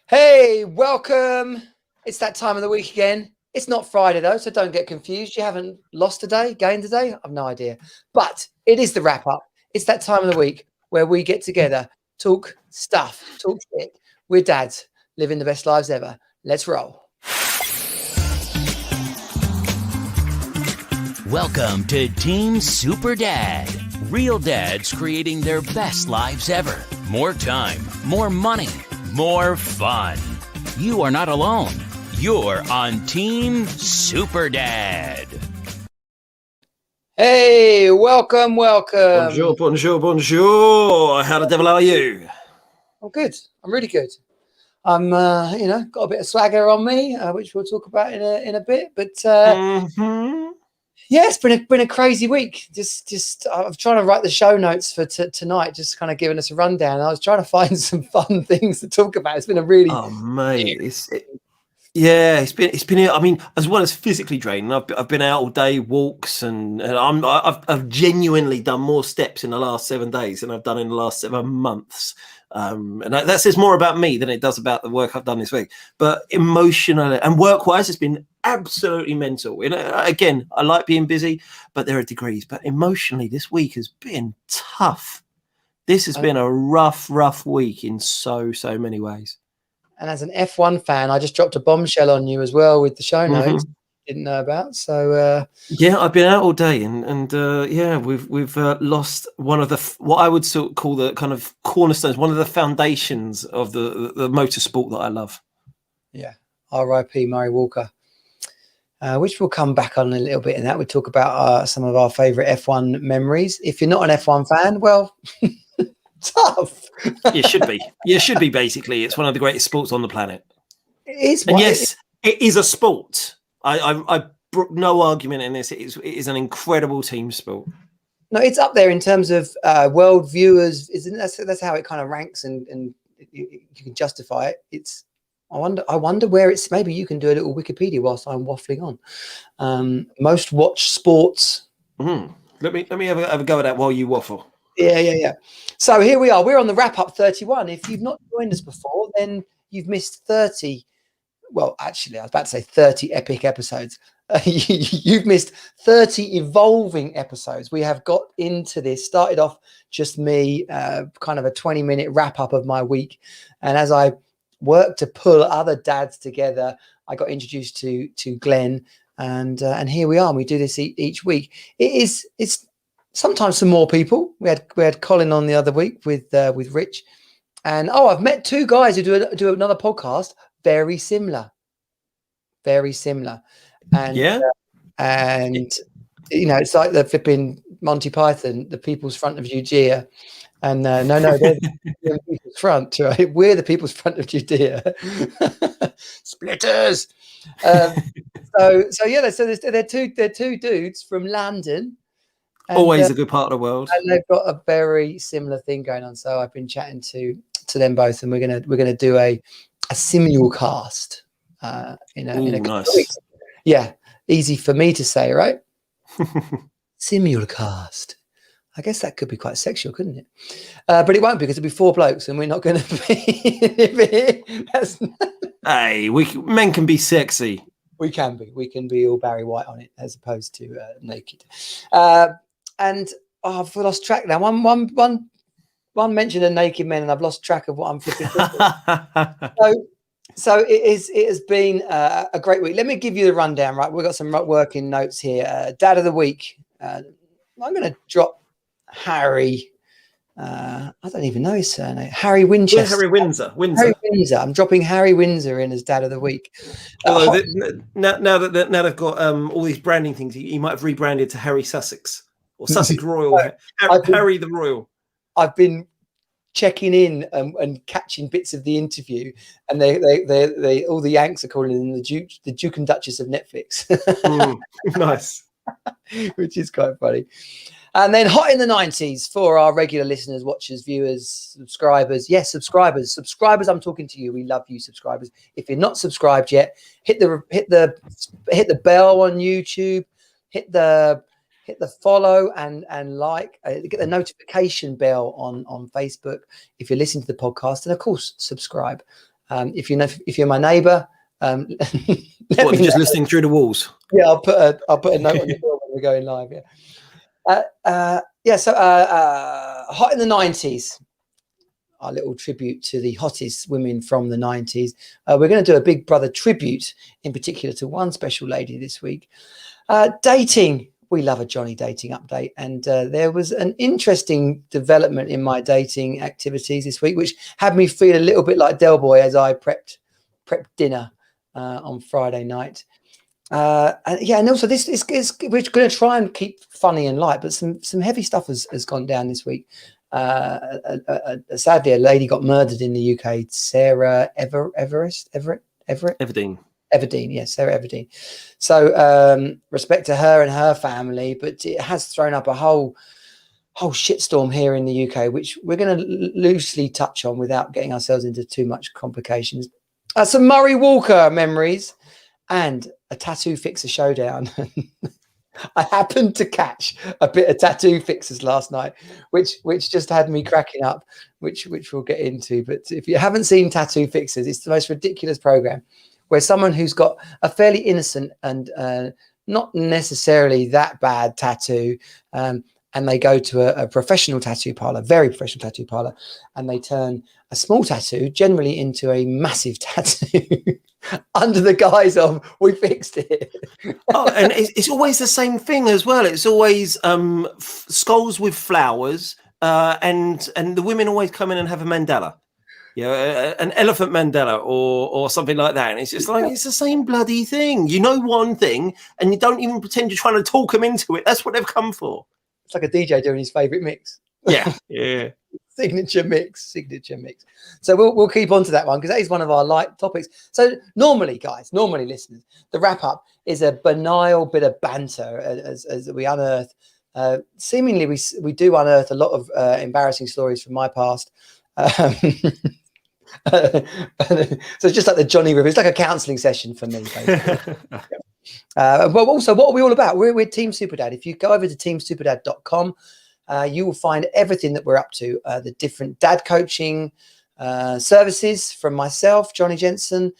Hey, welcome. It's that time of the week again. It's not Friday though, so don't get confused. You haven't lost today, gained today? I've no idea. But it is the wrap up. It's that time of the week where we get together, talk stuff, talk shit. We're dads living the best lives ever. Let's roll. Welcome to Team Super Dad. Real dads creating their best lives ever. More time, more money, more fun. You are not alone. You're on Team Super Dad. Hey, welcome. Bonjour. How the devil are you? I'm good. I'm really good. I'm, got a bit of swagger on me, which we'll talk about in a bit. But yeah, it's been a crazy week. Just I'm trying to write the show notes for tonight, just kind of giving us a rundown. I was trying to find some fun things to talk about. It's been a really it's been. I mean, as well as physically draining, I've been out all day, walks, and I've genuinely done more steps in the last 7 days than I've done in the last 7 months. And that says more about me than it does about the work I've done this week. But emotionally and work-wise, it's been absolutely mental. Again, I like being busy, but there are degrees. But emotionally, this week has been tough. This has been a rough week in so many ways. And as an F1 fan, I just dropped a bombshell on you as well with the show notes. Didn't know about. So yeah, I've been out all day, and we've lost one of the what I would sort of call the kind of cornerstones, one of the foundations of the motorsport that I love. Yeah, R.I.P. Murray Walker, which we'll come back on a little bit in that. We'll talk about some of our favourite F1 memories. If you're not an F1 fan, well, tough. You should be. You should be. Basically, it's one of the greatest sports on the planet. It is. And yes, it is a sport. I brought no argument in this. It is an incredible team sport. No, it's up there in terms of world viewers. Isn't that's how it kind of ranks, and you can justify it. I wonder where it's. Maybe you can do a little Wikipedia whilst I'm waffling on. Most watched sports. Let me have a go at that while you waffle. Yeah. So here we are. We're on the wrap up 31. If you've not joined us before, then you've missed 30. Well, actually, I was about to say 30 epic episodes. You've missed 30 evolving episodes. We have got into this, started off just me, kind of a 20-minute wrap up of my week. And as I worked to pull other dads together, I got introduced to Glenn, and here we are. And we do this each week. It's sometimes some more people. We had Colin on the other week with Rich, and I've met two guys who do another podcast. Very similar, and and it's like the flipping Monty Python, the people's front of Judea, and no, they're the people's front, right? We're the people's front of Judea. Splitters. They're two dudes from London. And, always a good part of the world, and they've got a very similar thing going on. So I've been chatting to them both, and we're gonna do a simulcast in a couple of weeks. Yeah, easy for me to say, right? Simulcast. I guess that could be quite sexual, couldn't it? But it won't be, because it'll be 4 blokes, and we're not going to be. Hey, men can be sexy. We can be all Barry White on it, as opposed to naked. And I've lost track now. One mention of naked men, and I've lost track of what I'm flipping. So it has been a great week. Let me give you the rundown. Right, we've got some working notes here. Dad of the week. I'm going to drop Harry. I don't even know his surname. Harry Winchester. Yeah, Harry Windsor. Harry Windsor. I'm dropping Harry Windsor in as Dad of the week. Although now they've got all these branding things, he might have rebranded to Harry Sussex or Sussex Royal. Harry the Royal. I've been checking in and catching bits of the interview, and they all the Yanks are calling him the Duke and Duchess of Netflix. Nice. Which is quite funny. And then hot in the 90s for our regular listeners, watchers, viewers, subscribers. Yes, subscribers. I'm talking to you. We love you, subscribers. If you're not subscribed yet, hit the bell on YouTube. Hit the follow and like. Get the notification bell on Facebook if you're listening to the podcast, and of course subscribe. If you're my neighbour, What, just listening through the walls? Yeah, I'll put a note on the door when we're going live. Yeah. So hot in the 90s. Our little tribute to the hottest women from the 90s. We're going to do a Big Brother tribute, in particular to one special lady this week. Dating. We love a Johnny dating update. And there was an interesting development in my dating activities this week, which had me feel a little bit like Del Boy as I prepped dinner on Friday night. And also this is we're going to try and keep funny and light, but some heavy stuff has gone down this week. Sadly, a lady got murdered in the UK. Sarah Everdeen, yes, Sarah Everdeen. So respect to her and her family, but it has thrown up a whole shitstorm here in the UK, which we're going to loosely touch on without getting ourselves into too much complications. Some Murray Walker memories and a tattoo fixer showdown. I happened to catch a bit of tattoo fixers last night, which just had me cracking up, which we'll get into. But if you haven't seen Tattoo Fixers, it's the most ridiculous program where someone who's got a fairly innocent and not necessarily that bad tattoo, and they go to a professional tattoo parlor, very professional tattoo parlor, and they turn a small tattoo generally into a massive tattoo under the guise of we fixed it. And it's always the same thing as well. It's always skulls with flowers, and the women always come in and have a mandala. An elephant mandala or something like that. And it's just like, it's the same bloody thing. You know one thing and you don't even pretend you're trying to talk them into it. That's what they've come for. It's like a DJ doing his favourite mix. Yeah. Signature mix. So we'll keep on to that one because that is one of our light topics. So normally listeners, the wrap up is a banal bit of banter as we unearth. Seemingly we do unearth a lot of embarrassing stories from my past. So it's just like the Johnny River. It's like a counselling session for me, basically. But also, what are we all about? We're Team Superdad. If you go over to teamsuperdad.com, you will find everything that we're up to, the different dad coaching services from myself, Johnny Jensen,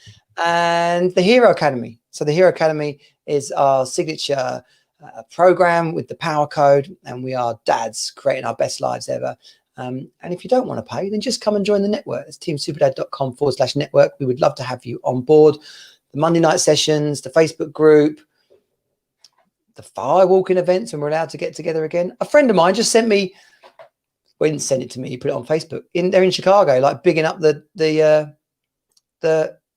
and the Hero Academy. So the Hero Academy is our signature program with the power code, and we are dads creating our best lives ever. And if you don't want to pay, then just come and join the network. It's teamsuperdad.com/network. We would love to have you on board. The Monday night sessions, the Facebook group, the firewalking events, and we're allowed to get together again. A friend of mine just sent me, well, he didn't send it to me, he put it on Facebook. They're in Chicago, like bigging up the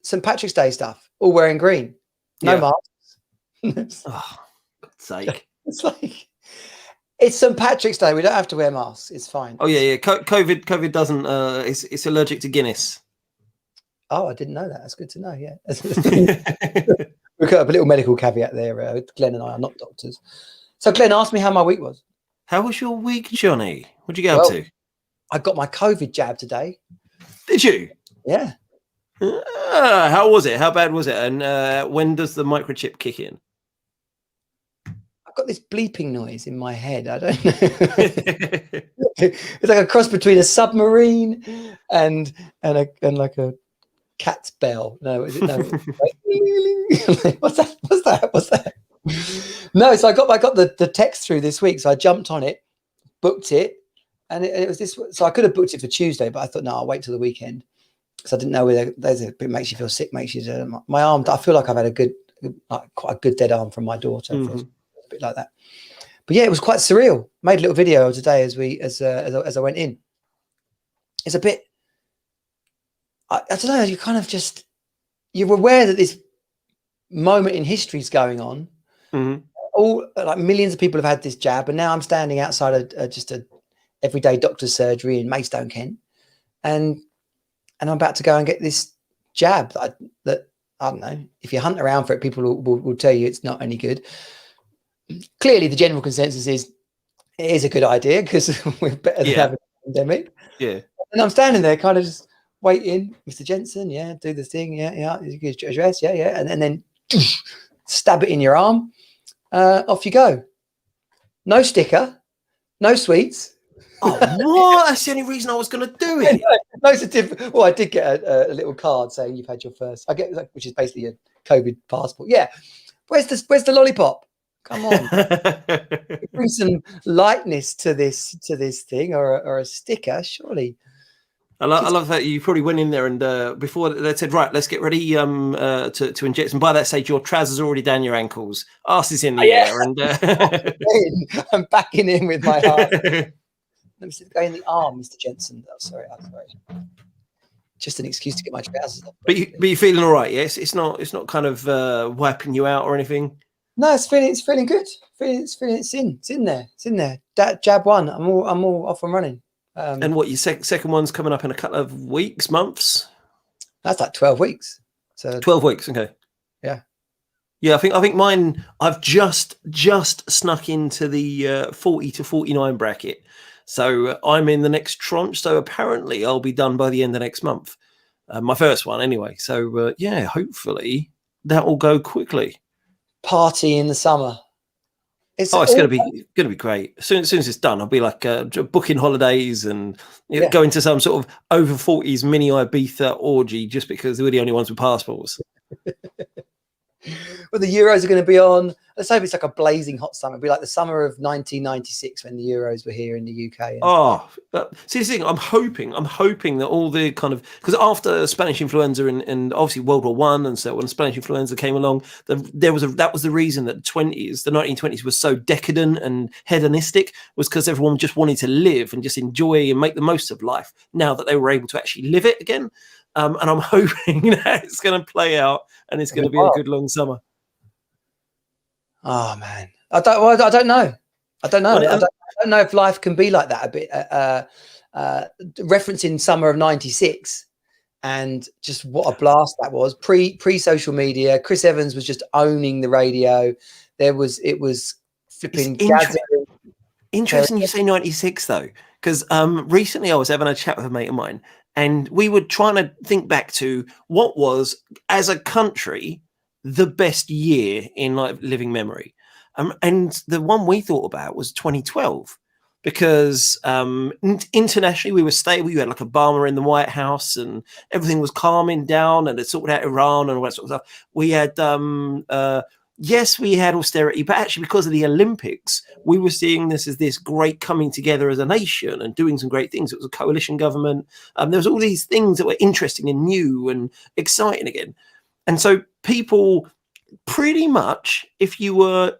St. Patrick's Day stuff, all wearing green. No masks. Oh, God's sake. It's like, it's St. Patrick's Day. We don't have to wear masks. It's fine. Oh, yeah. COVID doesn't, it's allergic to Guinness. Oh, I didn't know that. That's good to know. Yeah. We've got a little medical caveat there. Glenn and I are not doctors. So Glenn asked me how my week was. How was your week, Johnny? What'd you get up to? I got my COVID jab today. Did you? Yeah. How was it? How bad was it? And when does the microchip kick in? I've got this bleeping noise in my head. I don't know. It's like a cross between a submarine and like a cat's bell. No, is it? No. What's that? No, so I got the text through this week. So I jumped on it, booked it, and it was this. So I could have booked it for Tuesday, but I thought, no, I'll wait till the weekend because I didn't know whether it makes you feel sick, makes you my arm. I feel like I've had quite a good dead arm from my daughter. Mm-hmm. A bit like that. But yeah, it was quite surreal. Made a little video today as I went in. It's a bit. I don't know. You kind of just you're aware that this moment in history is going on. Mm-hmm. All like millions of people have had this jab, and now I'm standing outside just a everyday doctor's surgery in Maidstone, Kent, and I'm about to go and get this jab that I don't know. If you hunt around for it, people will tell you it's not any good. Clearly, the general consensus is it is a good idea because we're better than having a pandemic. Yeah, and I'm standing there, kind of just waiting, Mr. Jensen. Yeah, do the thing. Yeah. Good address. Yeah. And then stab it in your arm. Off you go. No sticker, no sweets. Oh, what? That's the only reason I was going to do it. Loads of different. Well, I did get a little card saying you've had your first. I get, which is basically a COVID passport. Yeah. Where's the lollipop? Come on. Bring some lightness to this thing, or a sticker, surely. I love that you probably went in there and before they said, right, let's get ready to inject. And by that stage, your trousers are already down your ankles, arse is in the air, and I'm backing in with my heart. Let me see the guy in the arm, Mr. Jensen. Oh, sorry. Just an excuse to get my trousers off. But you're feeling all right, yes? It's not kind of wiping you out or anything. No, it's feeling good. It's in there. That jab one, I'm all off and running. And what your second one's coming up in a couple of weeks, months? That's like 12 weeks. So 12 weeks, okay. Yeah, I think mine. I've just snuck into the 40 to 49 bracket, so I'm in the next tranche. So apparently, I'll be done by the end of next month. My first one, anyway. So yeah, hopefully that will go quickly. Party in the summer. It's going to be great. As soon as it's done, I'll be like booking holidays and going to some sort of over 40s mini Ibiza orgy just because we're the only ones with passports. Well, the Euros are going to be on. Let's hope it's like a blazing hot summer. It'll be like the summer of 1996 when the Euros were here in the UK. See, the thing, I'm hoping that all the kind of, because after Spanish influenza and obviously World War One, and so when Spanish influenza came along, that was the reason that the 1920s was so decadent and hedonistic, was because everyone just wanted to live and just enjoy and make the most of life. Now that they were able to actually live it again. And I'm hoping that it's going to play out and it's going to be a good long summer. Oh man, I don't know. I don't know if life can be like that a bit. Referencing summer of '96 and just what a blast that was. Pre social media, Chris Evans was just owning the radio. It was flipping. Interesting you say 96 though, because recently I was having a chat with a mate of mine. And we were trying to think back to what was, as a country, the best year in like living memory. And the one we thought about was 2012, because internationally we were stable. You had like Obama in the White House and everything was calming down and it sorted out Iran and all that sort of stuff. We had, yes, we had austerity, but actually because of the Olympics, we were seeing this as this great coming together as a nation and doing some great things. It was a coalition government. There was all these things that were interesting and new and exciting again. And so people pretty much, if you were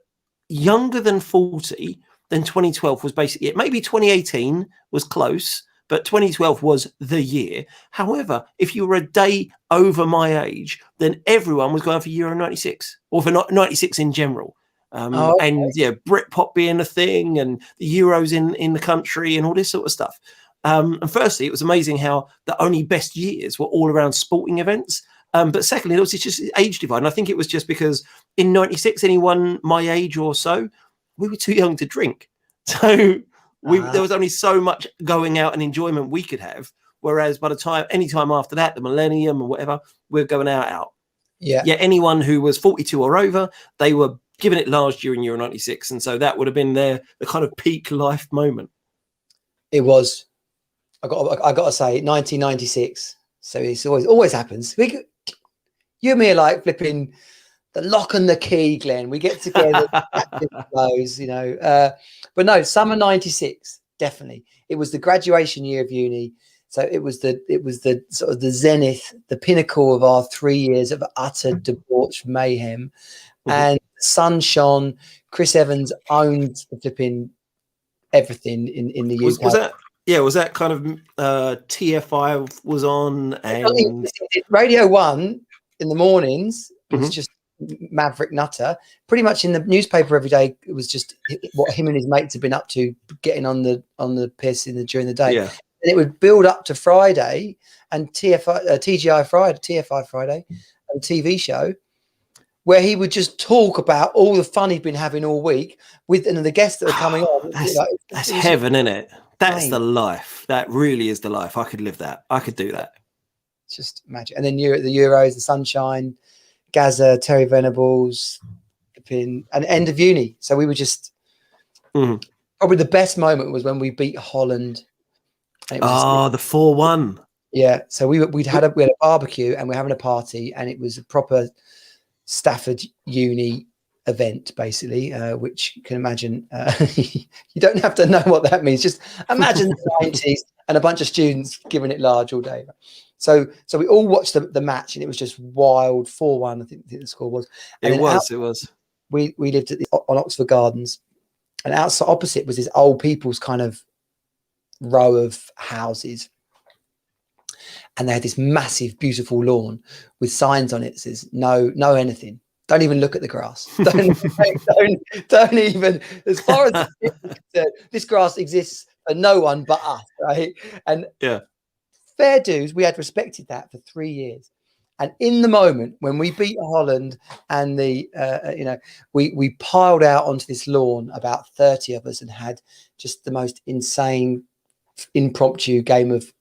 younger than 40, then 2012 was basically it. Maybe 2018 was close, but 2012 was the year. However, if you were a day over my age, then everyone was going for Euro 96 or for 96 in general. And yeah, Britpop being a thing and the Euros in the country and all this sort of stuff. And firstly, it was amazing how the only best years were all around sporting events. But secondly, it was just age divide. And I think it was just because in 96, anyone my age or so, we were too young to drink. So there was only so much going out and enjoyment we could have. Whereas by the time, any time after that, the millennium or whatever, we're going out. Yeah. Anyone who was 42 or over, they were giving it large during Euro 96. And so that would have been the kind of peak life moment. It was. I got to say, 1996. So it's always happens. You and me are like flipping the lock and the key, Glenn. We get together, those, you know. But no, summer '96, definitely. It was the graduation year of uni, so it was the sort of the zenith, the pinnacle of our 3 years of utter debauch mayhem, and the sun shone. Chris Evans owned the flipping everything in the UK. Was that kind of TFI was on and Radio 1 in the mornings? It was just Maverick Nutter. Pretty much in the newspaper every day, it was just what him and his mates had been up to, getting on the piss during the day. Yeah. And it would build up to Friday and TFI Friday, a TV show where he would just talk about all the fun he'd been having all week with the guests that were coming on. That's heaven, isn't it? That's the life. That really is the life. I could live that. I could do that. It's just magic. And then the Euros, the sunshine, Gaza, Terry Venables, and end of uni. So we were just Probably the best moment was when we beat Holland. And it was the 4-1. Yeah. So we had a barbecue and we're having a party, and it was a proper Stafford Uni event, basically, which you can imagine. You don't have to know what that means. Just imagine the 90s and a bunch of students giving it large all day. So we all watched the match, and it was just wild. 4-1, I think the score was. And it was. We lived on Oxford Gardens, and outside opposite was this old people's kind of row of houses. And they had this massive, beautiful lawn with signs on it that says, no anything. Don't even look at the grass. Don't even, as far as this grass exists for no one but us, right? And yeah, fair dues, we had respected that for 3 years. And in the moment when we beat Holland and we piled out onto this lawn, about 30 of us, and had just the most insane impromptu game of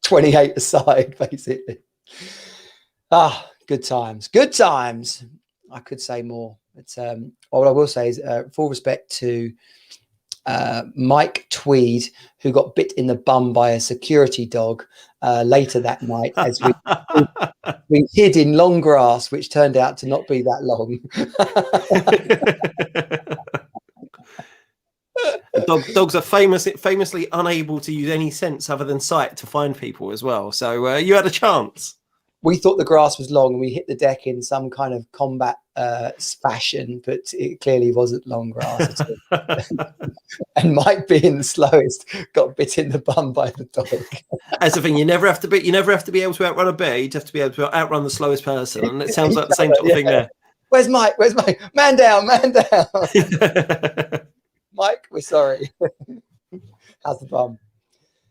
28 aside, basically. Good times. I could say more, but all I will say is full respect to Mike Tweed, who got bit in the bum by a security dog later that night as we hid in long grass, which turned out to not be that long. Dogs are famously unable to use any sense other than sight to find people as well. So you had a chance. We thought the grass was long, and we hit the deck in some kind of combat fashion, but it clearly wasn't long grass at all. And Mike, being the slowest, got bit in the bum by the dog. That's the thing. You never have to be able to outrun a bear. You have to be able to outrun the slowest person, and it sounds like the same sort of thing there. Where's Mike? Man down. Mike, we're sorry. How's the bum?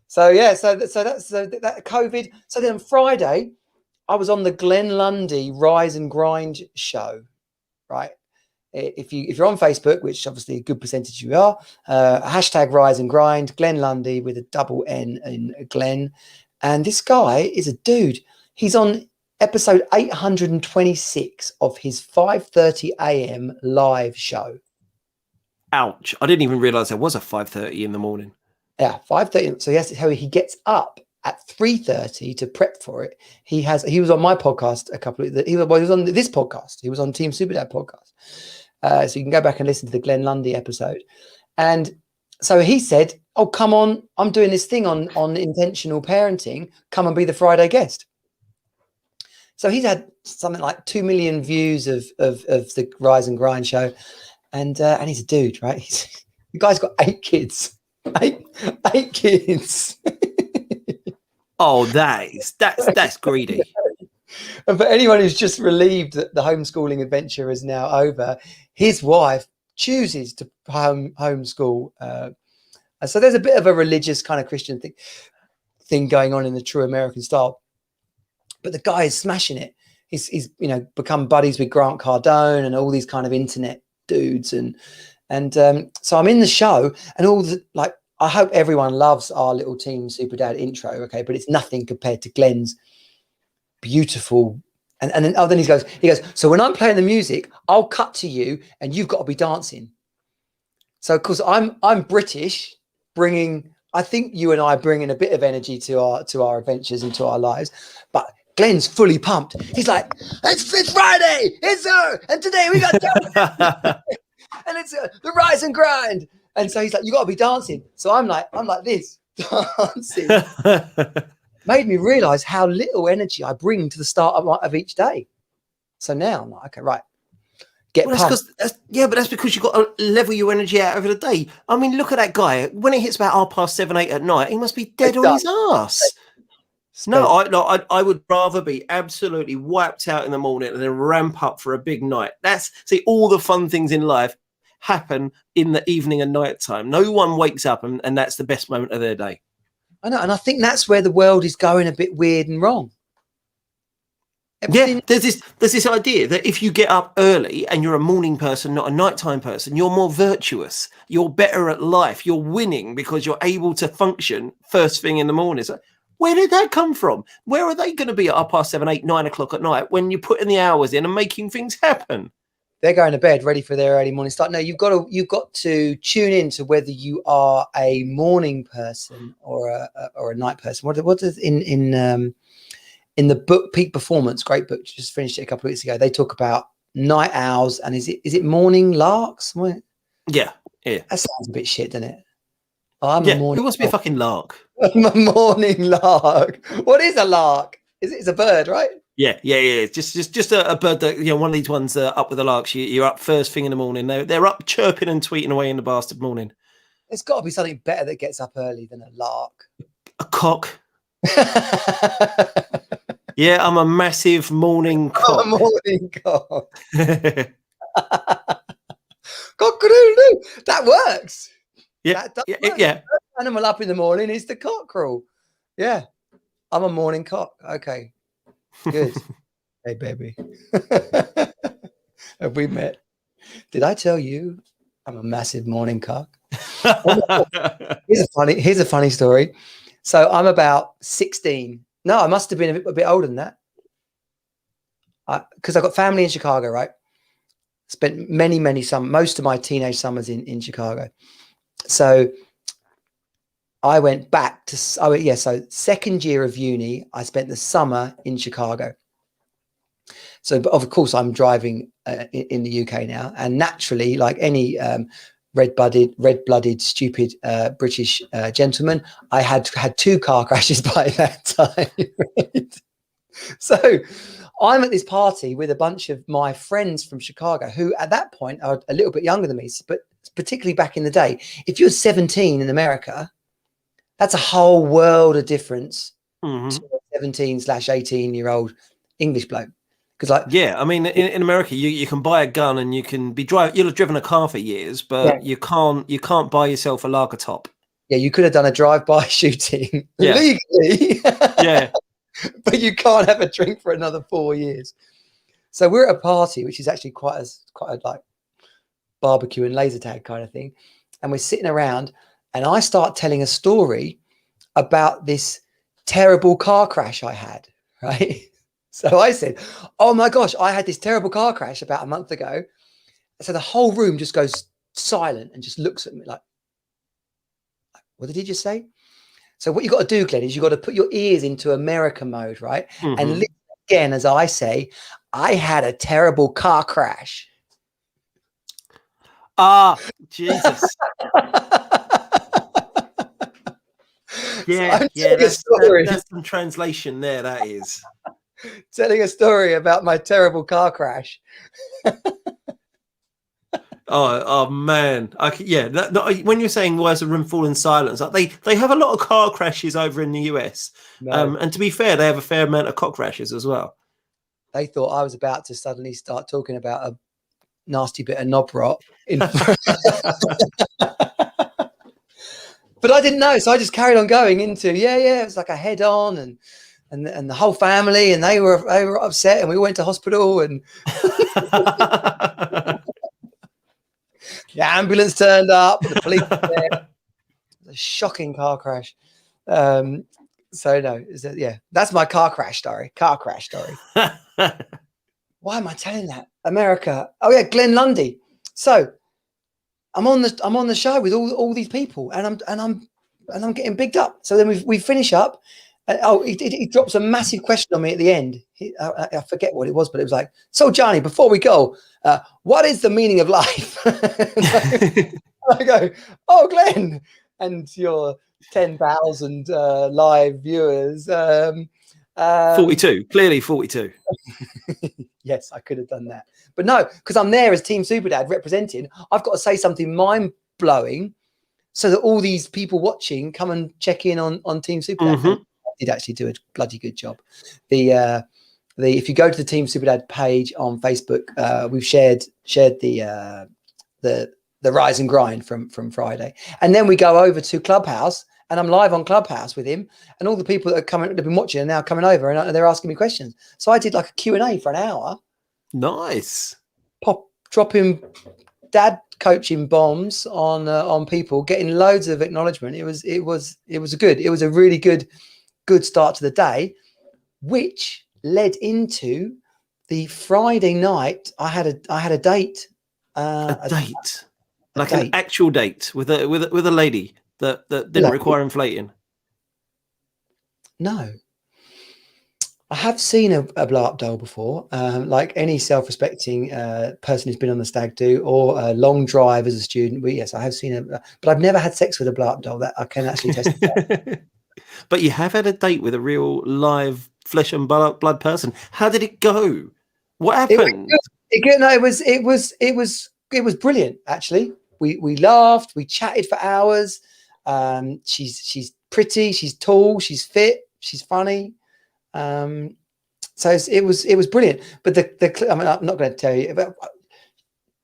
So that's that COVID. So then on Friday, I was on the Glenn Lundy Rise and Grind show, right? If you're on Facebook, which obviously a good percentage you are, hashtag Rise and Grind, Glenn Lundy with a double N in Glenn. And this guy is a dude. He's on episode 826 of his 5:30 a.m. live show. Ouch. I didn't even realize there was a 5:30 in the morning. Yeah, 5:30. So yes, how he gets up at 3:30 to prep for it. He was on my podcast he was on this podcast. He was on Team Superdad podcast. So you can go back and listen to the Glenn Lundy episode. And so he said, "Oh, come on, I'm doing this thing on intentional parenting. Come and be the Friday guest." So he's had something like 2 million views of the Rise and Grind show. And he's a dude, right? The guy's got 8 kids. Eight kids. Oh, that's greedy. And for anyone who's just relieved that the homeschooling adventure is now over, his wife chooses to homeschool. So there's a bit of a religious kind of Christian thing going on in the true American style. But the guy is smashing it. He's become buddies with Grant Cardone and all these kind of internet dudes. And so I'm in the show, and I hope everyone loves our little Team Superdad intro, okay? But it's nothing compared to Glenn's beautiful. And then he goes, so when I'm playing the music, I'll cut to you, and you've got to be dancing. So, of course, I'm British, I think you and I bring in a bit of energy to our adventures and to our lives, but Glenn's fully pumped. He's like, it's Friday, and today we got and it's the Rise and Grind. And so he's like, you got to be dancing. So I'm like this, dancing. Made me realize how little energy I bring to the start of each day. So now I'm like, okay, right. But that's because you've got to level your energy out over the day. I mean, look at that guy. When it hits about 7:30, 8 at night, he must be dead on his ass. No, I would rather be absolutely wiped out in the morning and then ramp up for a big night. All the fun things in life happen in the evening and night time. No one wakes up and that's the best moment of their day. I know, and I think that's where the world is going a bit weird and wrong. Yeah, there's this idea that if you get up early and you're a morning person, not a nighttime person, you're more virtuous, you're better at life, you're winning because you're able to function first thing in the morning. So where did that come from? Where are they going to be at 7:30, 8, 9 o'clock at night when you're putting the hours in and making things happen? they're going to bed ready for their early morning start. No, you've got to tune in to whether you are a morning person or a night person. What does in the book Peak Performance, great book, just finished it a couple of weeks ago, they talk about night owls and is it morning larks? Yeah. That sounds a bit shit, doesn't it? I'm Yeah, a morning who wants to be a fucking lark? I'm a morning lark. What is a lark? It's a bird, right? Yeah. Just a bird that, one of these ones that are up with the larks. You're up first thing in the morning. They're up chirping and tweeting away in the bastard morning. There's got to be something better that gets up early than a lark. A cock. Yeah, I'm a massive morning cock. A morning cock. Cock-a-doodle-doo. That works. Yeah, That yeah, work. yeah. The animal up in the morning is the cockerel. Yeah, I'm a morning cock. Okay, good. Hey, baby, have we met? Did I tell you I'm a massive morning cock? Here's a funny story. So I'm about 16. No, I must have been a bit older than that. Because I got family in Chicago, right? Spent many most of my teenage summers in Chicago. So I went back to, so second year of uni, I spent the summer in Chicago. So, but of course, I'm driving in the UK now. And naturally, like any red-blooded, stupid British gentleman, I had two car crashes by that time. Right? So I'm at this party with a bunch of my friends from Chicago who at that point are a little bit younger than me, but particularly back in the day, if you're 17 in America, that's a whole world of difference to a 17/18-year-old English bloke. Because I mean, in America, you can buy a gun and you can be you'll have driven a car for years, but you can't buy yourself a lager top. Yeah, you could have done a drive-by shooting legally. Yeah. But you can't have a drink for another 4 years. So we're at a party, which is actually quite a like barbecue and laser tag kind of thing. And we're sitting around and I start telling a story about this terrible car crash I had, right? So I said, oh my gosh, I had this terrible car crash about a month ago. So the whole room just goes silent and just looks at me like, what did he just say? So what you got to do, Glenn, is you got to put your ears into America mode, right? And listen again as I say, I had a terrible car crash. Ah, Jesus. That's some translation there. That is telling a story about my terrible car crash. Oh man, when you're saying why is the room fall in silence, like they have a lot of car crashes over in the US, and to be fair, they have a fair amount of cock crashes as well. They thought I was about to suddenly start talking about a nasty bit of knob rot but I didn't know, so I just carried on going into it was like a head on and the whole family, and they were upset, and we went to hospital, and the ambulance turned up, the police were there. It was a shocking car crash. So no, that's my car crash story. Why am I telling that? America. Oh yeah, Glenn Lundy. So I'm on the show with all these people, and I'm getting bigged up. So then we finish up. He drops a massive question on me at the end. I forget what it was, but it was like, so Johnny, before we go, what is the meaning of life? I go, oh, Glenn, and your 10,000 live viewers. 42, clearly 42. Yes, I could have done that. But no, because I'm there as Team Superdad representing, I've got to say something mind-blowing so that all these people watching come and check in on Team Superdad. I did actually do a bloody good job. If you go to the Team Superdad page on Facebook, we've shared the rise and grind from Friday, and then we go over to Clubhouse, and I'm live on Clubhouse with him, and all the people that have been watching are now coming over, and they're asking me questions. So I did like a Q&A for an hour. Nice. Dropping dad coaching bombs on people, getting loads of acknowledgement. It was a really good start to the day, which led into the Friday night, I had a date. A date, like date. an actual date with a lady that didn't require inflating. No, I have seen a blow up doll before, like any self-respecting person who's been on the stag do, or a long drive as a student. But yes, I have seen but I've never had sex with a blow up doll. That I can actually testify. But you have had a date with a real live flesh and blood person. How did it go? What happened? It was brilliant. Actually, we laughed, we chatted for hours. She's pretty, she's tall, she's fit, she's funny. So it was brilliant. But the I mean, I'm not going to tell you, but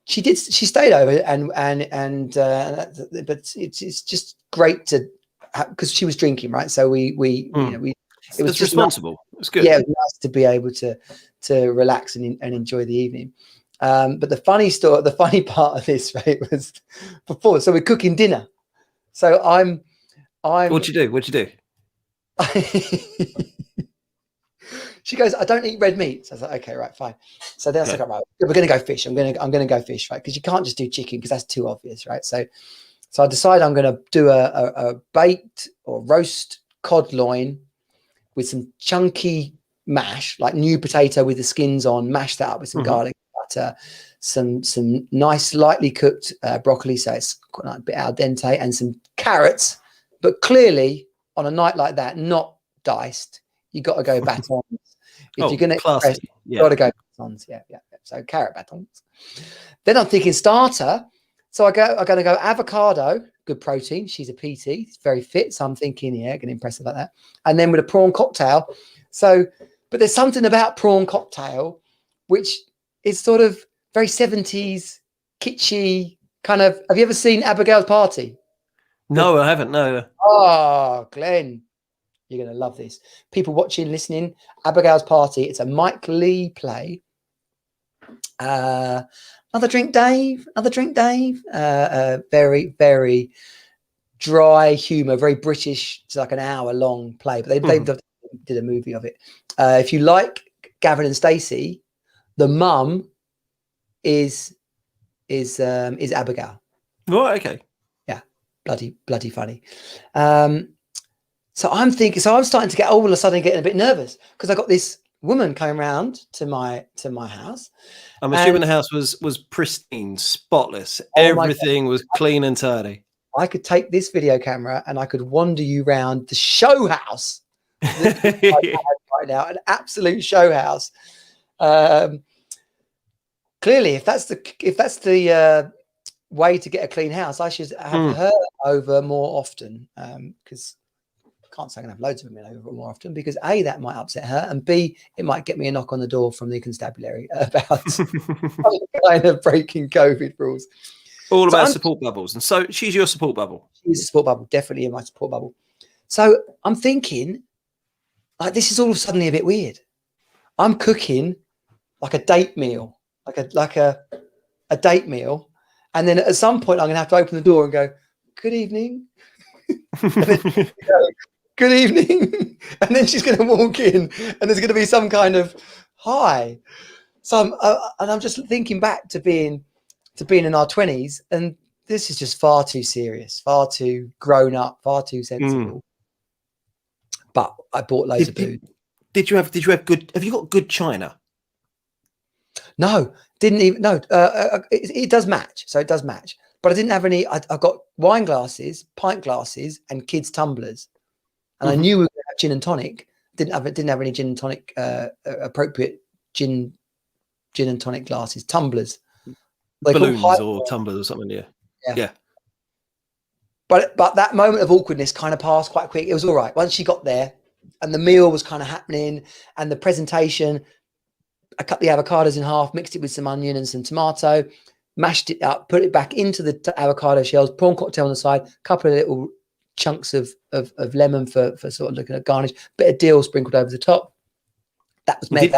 she stayed over but it's just great to, because she was drinking, right? So we it was just responsible. It's good. Yeah, it was nice to be able to relax and enjoy the evening. But the funny part of this, right, was before. So we're cooking dinner. So I'm. What'd you do? She goes, I don't eat red meat. So I was like, okay, right, fine. So then I was like, right, we're going to go fish. I'm going to go fish, right? Because you can't just do chicken because that's too obvious, right? So I decided I'm going to do a baked or roast cod loin with some chunky mash, like new potato with the skins on, mash that up with some garlic butter, some nice lightly cooked broccoli, so it's quite a bit al dente, and some carrots. But clearly, on a night like that, not diced. You got to go batons. If you're going to express, you got to go batons. Yeah. So carrot batons. Then I'm thinking starter. So I'm going to go avocado, good protein. She's a PT, it's very fit. So I'm thinking, yeah, going to impress her like that. And then with a prawn cocktail. So, but there's something about prawn cocktail, which is sort of very 70s, kitschy kind of. Have you ever seen Abigail's Party? No, I haven't. No. Oh, Glenn, you're going to love this. People watching, listening, Abigail's Party. It's a Mike Leigh play. Another drink, Dave. Very, very dry humor, very British. It's like an hour-long play, but they did a movie of it. If you like Gavin and Stacey, the mum is Abigail. Oh, okay. Yeah, bloody funny. So I'm starting to get all of a sudden getting a bit nervous because I got this woman coming round to my house. I'm assuming the house was pristine, spotless. Everything was clean and tidy. I could take this video camera and I could wander you round the show house right now, an absolute show house. Clearly, if that's the way to get a clean house, I should have her over more often, because I can't say I'm going to have loads of women over more often, because A, that might upset her, and B, it might get me a knock on the door from the constabulary about kind of breaking COVID rules. All about support bubbles. And so she's your support bubble. She's a support bubble, definitely in my support bubble. So I'm thinking, like, this is all suddenly a bit weird. I'm cooking like a date meal, like a date meal. And then at some point I'm going to have to open the door and go, good evening. Good evening. And then she's going to walk in and there's going to be some kind of hi. So I'm just thinking back to being in our 20s, and this is just far too serious, far too grown up, far too sensible. But I bought loads of food. Did you have good? Have you got good china? No, didn't even. No, it does match. So it does match. But I didn't have any. I got wine glasses, pint glasses, and kids' tumblers. And I knew we were going to have gin and tonic. Didn't have any gin and tonic appropriate gin and tonic glasses, tumblers. Like balloons or tumblers or something. Yeah. But that moment of awkwardness kind of passed quite quick. It was all right once she got there, and the meal was kind of happening, and the presentation. I cut the avocados in half, mixed it with some onion and some tomato, mashed it up, put it back into the avocado shells, prawn cocktail on the side, couple of little chunks of lemon for sort of looking at garnish, bit of dill sprinkled over the top. That was made.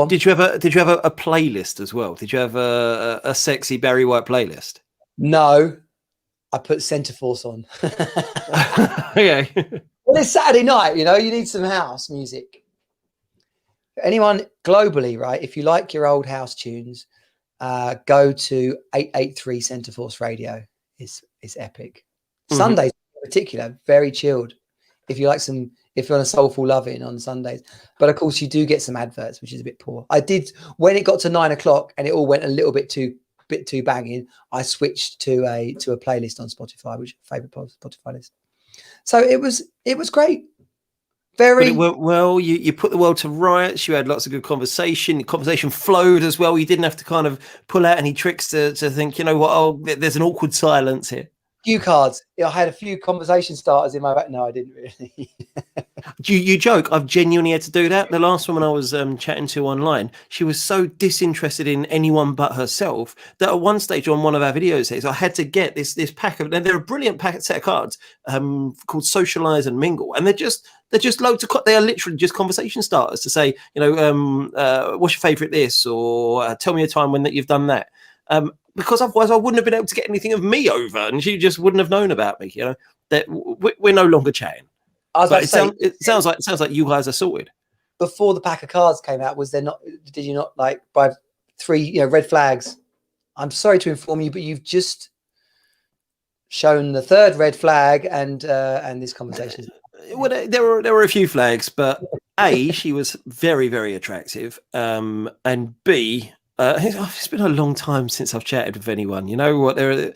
Did you have a playlist as well? Did you have a sexy Barry White playlist? No, I put Centre Force on. Okay. Well, it's Saturday night, you need some house music. anyone globally, right? If you like your old house tunes, go to 883 Centre Force Radio. It's epic. Sundays in particular, very chilled. If you like if you're on a soulful loving on Sundays, but of course you do get some adverts, which is a bit poor. I did when it got to 9 o'clock and it all went a little bit too banging. I switched to a playlist on Spotify, which is my favorite Spotify list. So it was great. But it went well. You put the world to rights. You had lots of good conversation. The conversation flowed as well. You didn't have to kind of pull out any tricks to think, you know what? Oh, there's an awkward silence here. Few cards. I had a few conversation starters in my back. No, I didn't really. You joke. I've genuinely had to do that. The last woman I was chatting to online, she was so disinterested in anyone but herself that at one stage on one of our videos, I had to get this pack of. And they're a brilliant set of cards called Socialize and Mingle, and they're just loads of. They are literally just conversation starters to say, you know, what's your favourite this, or tell me a time when that you've done that. Because otherwise I wouldn't have been able to get anything of me over, and she just wouldn't have known about me. You know, that we're no longer chatting. It sounds like you guys are sorted. Before the pack of cards came out, was there not? Did you not like buy 3 red flags? I'm sorry to inform you, but you've just shown the 3rd red flag, and this conversation. Well, there were a few flags, but A, she was very, very attractive, and B. It's been a long time since I've chatted with anyone. You know what? At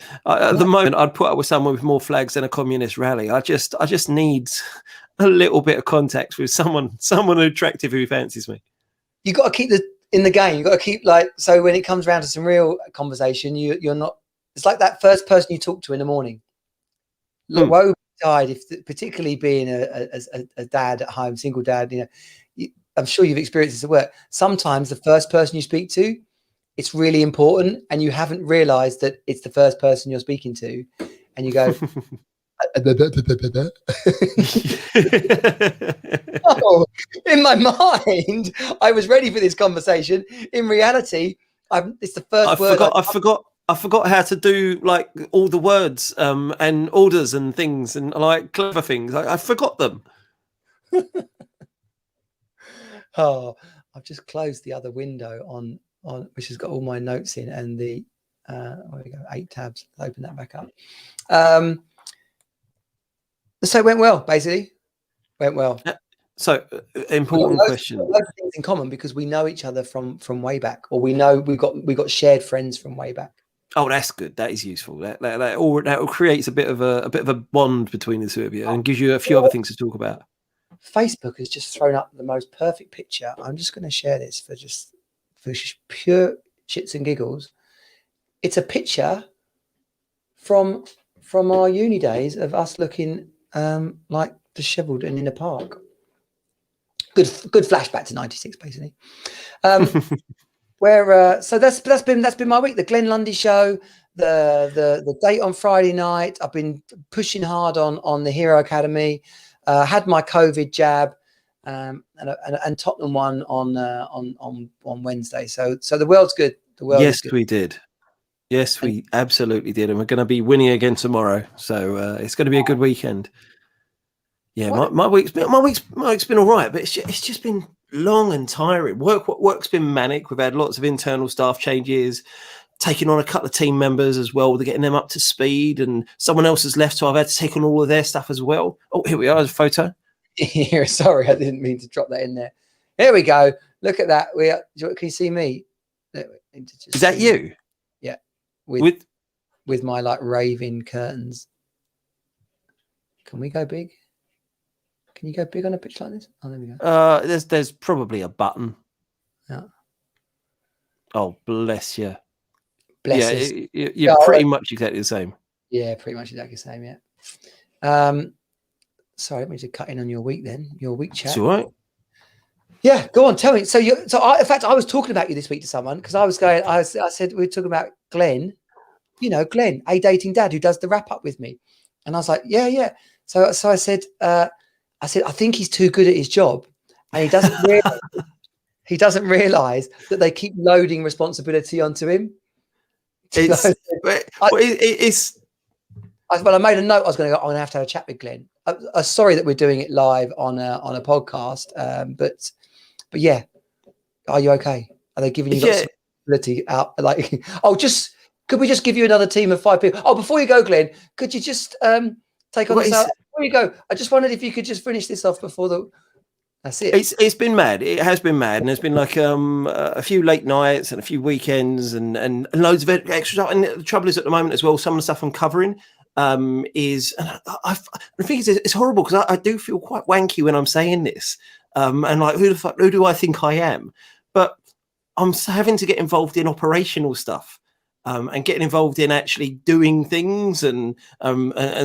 the moment, I'd put up with someone with more flags than a communist rally. I just need a little bit of contact with someone attractive who fancies me. You got to keep in the game. You got to keep so when it comes around to some real conversation, you're not. It's like that first person you talk to in the morning. Woe betide, particularly being a dad at home, single dad. You know, I'm sure you've experienced this at work. Sometimes the first person you speak to, it's really important, and you haven't realized that it's the first person you're speaking to, and you go, oh, in my mind, I was ready for this conversation. In reality, it's the first word. I forgot how to do like all the words and orders and things and like clever things. I forgot them. Oh, I've just closed the other window on which has got all my notes in, and the there we go, 8 tabs. Let's open that back up. So it went well, basically. Went well. So important question. Loads of things in common because we know each other from way back, or we know we've got shared friends from way back. Oh, that's good. That is useful. That creates a bit of a bond between the two of you and gives you a few other things to talk about. Facebook has just thrown up the most perfect picture. I'm just going to share this for pure shits and giggles. It's a picture from our uni days of us looking like dishevelled and in a park. Good flashback to '96, basically. Where so that's been my week. The Glenn Lundy show, the date on Friday night. I've been pushing hard on the Hero Academy. Had my COVID jab, and Tottenham won on Wednesday. So the world's good. The world. Yes, is good. We did. Yes, we absolutely did, and we're going to be winning again tomorrow. So it's going to be a good weekend. Yeah, my week's been all right, but it's just been long and tiring. Work's been manic. We've had lots of internal staff changes, taking on a couple of team members as well. They're getting them up to speed, and someone else has left, so I've had to take on all of their stuff as well. Oh, here we are. There's a photo. Here, sorry, I didn't mean to drop that in there. Here we go. Look at that. Can you see me? Is that you? Yeah, with my like raving curtains. Can we go big? Can you go big on a picture like this? Oh, there we go. There's probably a button. Yeah. Oh, bless you. Bless you. You're pretty much exactly the same. Yeah, pretty much exactly the same. Yeah. Sorry, let me just cut in on your week then. Your week chat. It's all right. Yeah, go on, tell me. So in fact, I was talking about you this week to someone because I said we were talking about Glenn. You know, Glenn, a dating dad who does the wrap up with me, and I was like, yeah. So I said, I think he's too good at his job, and he doesn't realize that they keep loading responsibility onto him. I made a note. I'm going to have to have a chat with Glenn. I'm sorry that we're doing it live on a podcast, but yeah, Are you okay? Are they giving you lots Yeah. of ability out? Like, oh, could we just give you another team of 5 people? Oh, before you go, Glenn, could you just take on Well, this out? Before you go, I just wondered if you could just finish this off before the. That's it. It's been mad. It has been mad, and there's been like a few late nights and a few weekends and loads of extra stuff. And the trouble is, at the moment as well, some of the stuff I'm covering is, and I think it's horrible because I do feel quite wanky when I'm saying this, and like who do I think I am? But I'm having to get involved in operational stuff. And getting involved in actually doing things and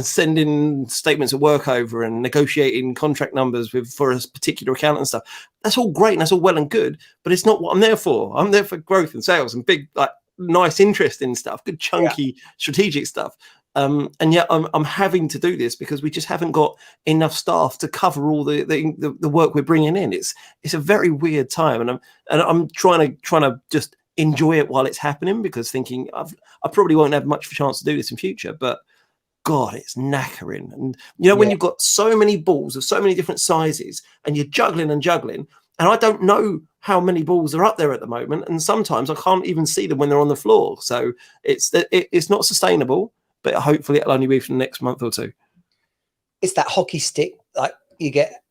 sending statements of work over and negotiating contract numbers for a particular account and stuff. That's all great and that's all well and good, but it's not what I'm there for. I'm there for growth and sales and big, like nice, interesting stuff, good, chunky, strategic stuff. And yet I'm having to do this because we just haven't got enough staff to cover all the work we're bringing in. It's a very weird time, and I'm trying to just enjoy it while it's happening, because thinking I probably won't have much of a chance to do this in future, but God, it's knackering. And when you've got so many balls of so many different sizes and you're juggling and I don't know how many balls are up there at the moment, and sometimes I can't even see them when they're on the floor. So it's not sustainable, but hopefully it'll only be for the next month or two. It's that hockey stick, like you get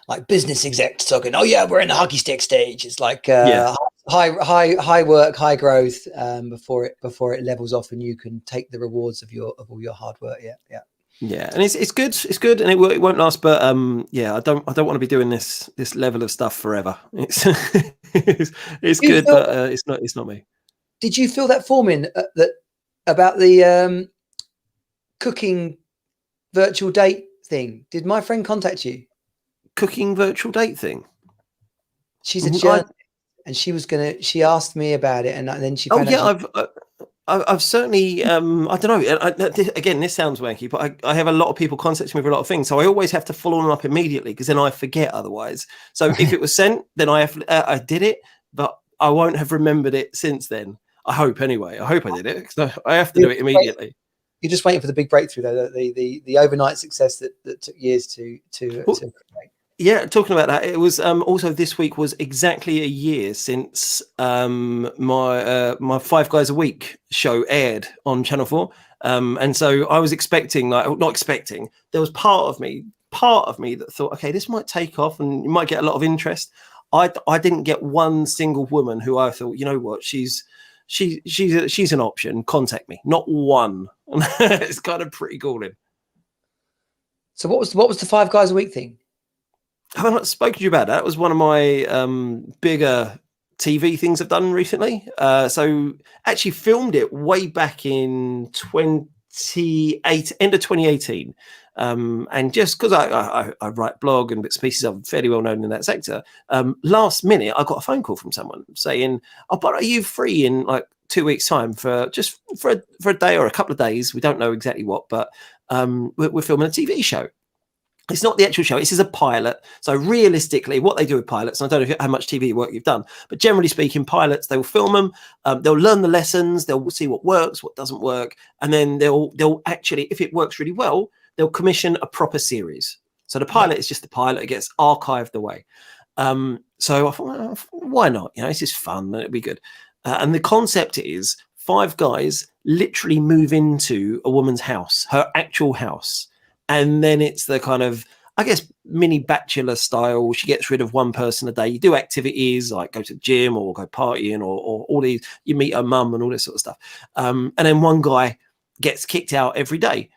like business execs talking, oh yeah, we're in the hockey stick stage. It's like high work, high growth before it levels off and you can take the rewards of all your hard work. Yeah, and it's good, and it won't last. But I don't want to be doing this level of stuff forever. It's it's good, but it's not me. Did you feel that forming that about the cooking virtual date thing? Did my friend contact you? Cooking virtual date thing? She's a journalist, and she asked me about it, and then she found out I've certainly I don't know, again, this sounds wanky, but I have a lot of people contacting me for a lot of things, so I always have to follow them up immediately because then I forget otherwise. So if it was sent, then I did it, but I won't have remembered it since then. I hope anyway. I hope I did it because I have to do it immediately. You're just waiting for the big breakthrough, though, the overnight success that took years to create. Yeah, talking about that, it was also this week was exactly a year since my 5 Guys a Week show aired on Channel 4, and so I was expecting, not expecting. There was part of me that thought, okay, this might take off and you might get a lot of interest. I didn't get one single woman who I thought, you know what, she's an option. Contact me. Not one. It's kind of pretty galling. So what was the 5 Guys a Week thing? Have I not spoken to you about that? It was one of my bigger TV things I've done recently. So actually filmed it way back in end of 2018. And just because I write blog and bits and pieces, I'm fairly well known in that sector. Last minute, I got a phone call from someone saying, "Oh, but are you free in like 2 weeks' time for a day or a couple of days? We don't know exactly what, but we're filming a TV show." It's not the actual show. This is a pilot. So realistically, what they do with pilots, and I don't know how much TV work you've done, but generally speaking, pilots, they will film them. They'll learn the lessons. They'll see what works, what doesn't work. And then they'll actually, if it works really well, they'll commission a proper series. So the pilot is just the pilot. It gets archived away. So I thought, well, why not? This is fun. It'll be good. And the concept is 5 guys literally move into a woman's house, her actual house. And then it's the kind of, I guess, mini bachelor style. She gets rid of one person a day. You do activities like go to the gym or go partying or all these. You meet her mum and all this sort of stuff. And then one guy gets kicked out every day.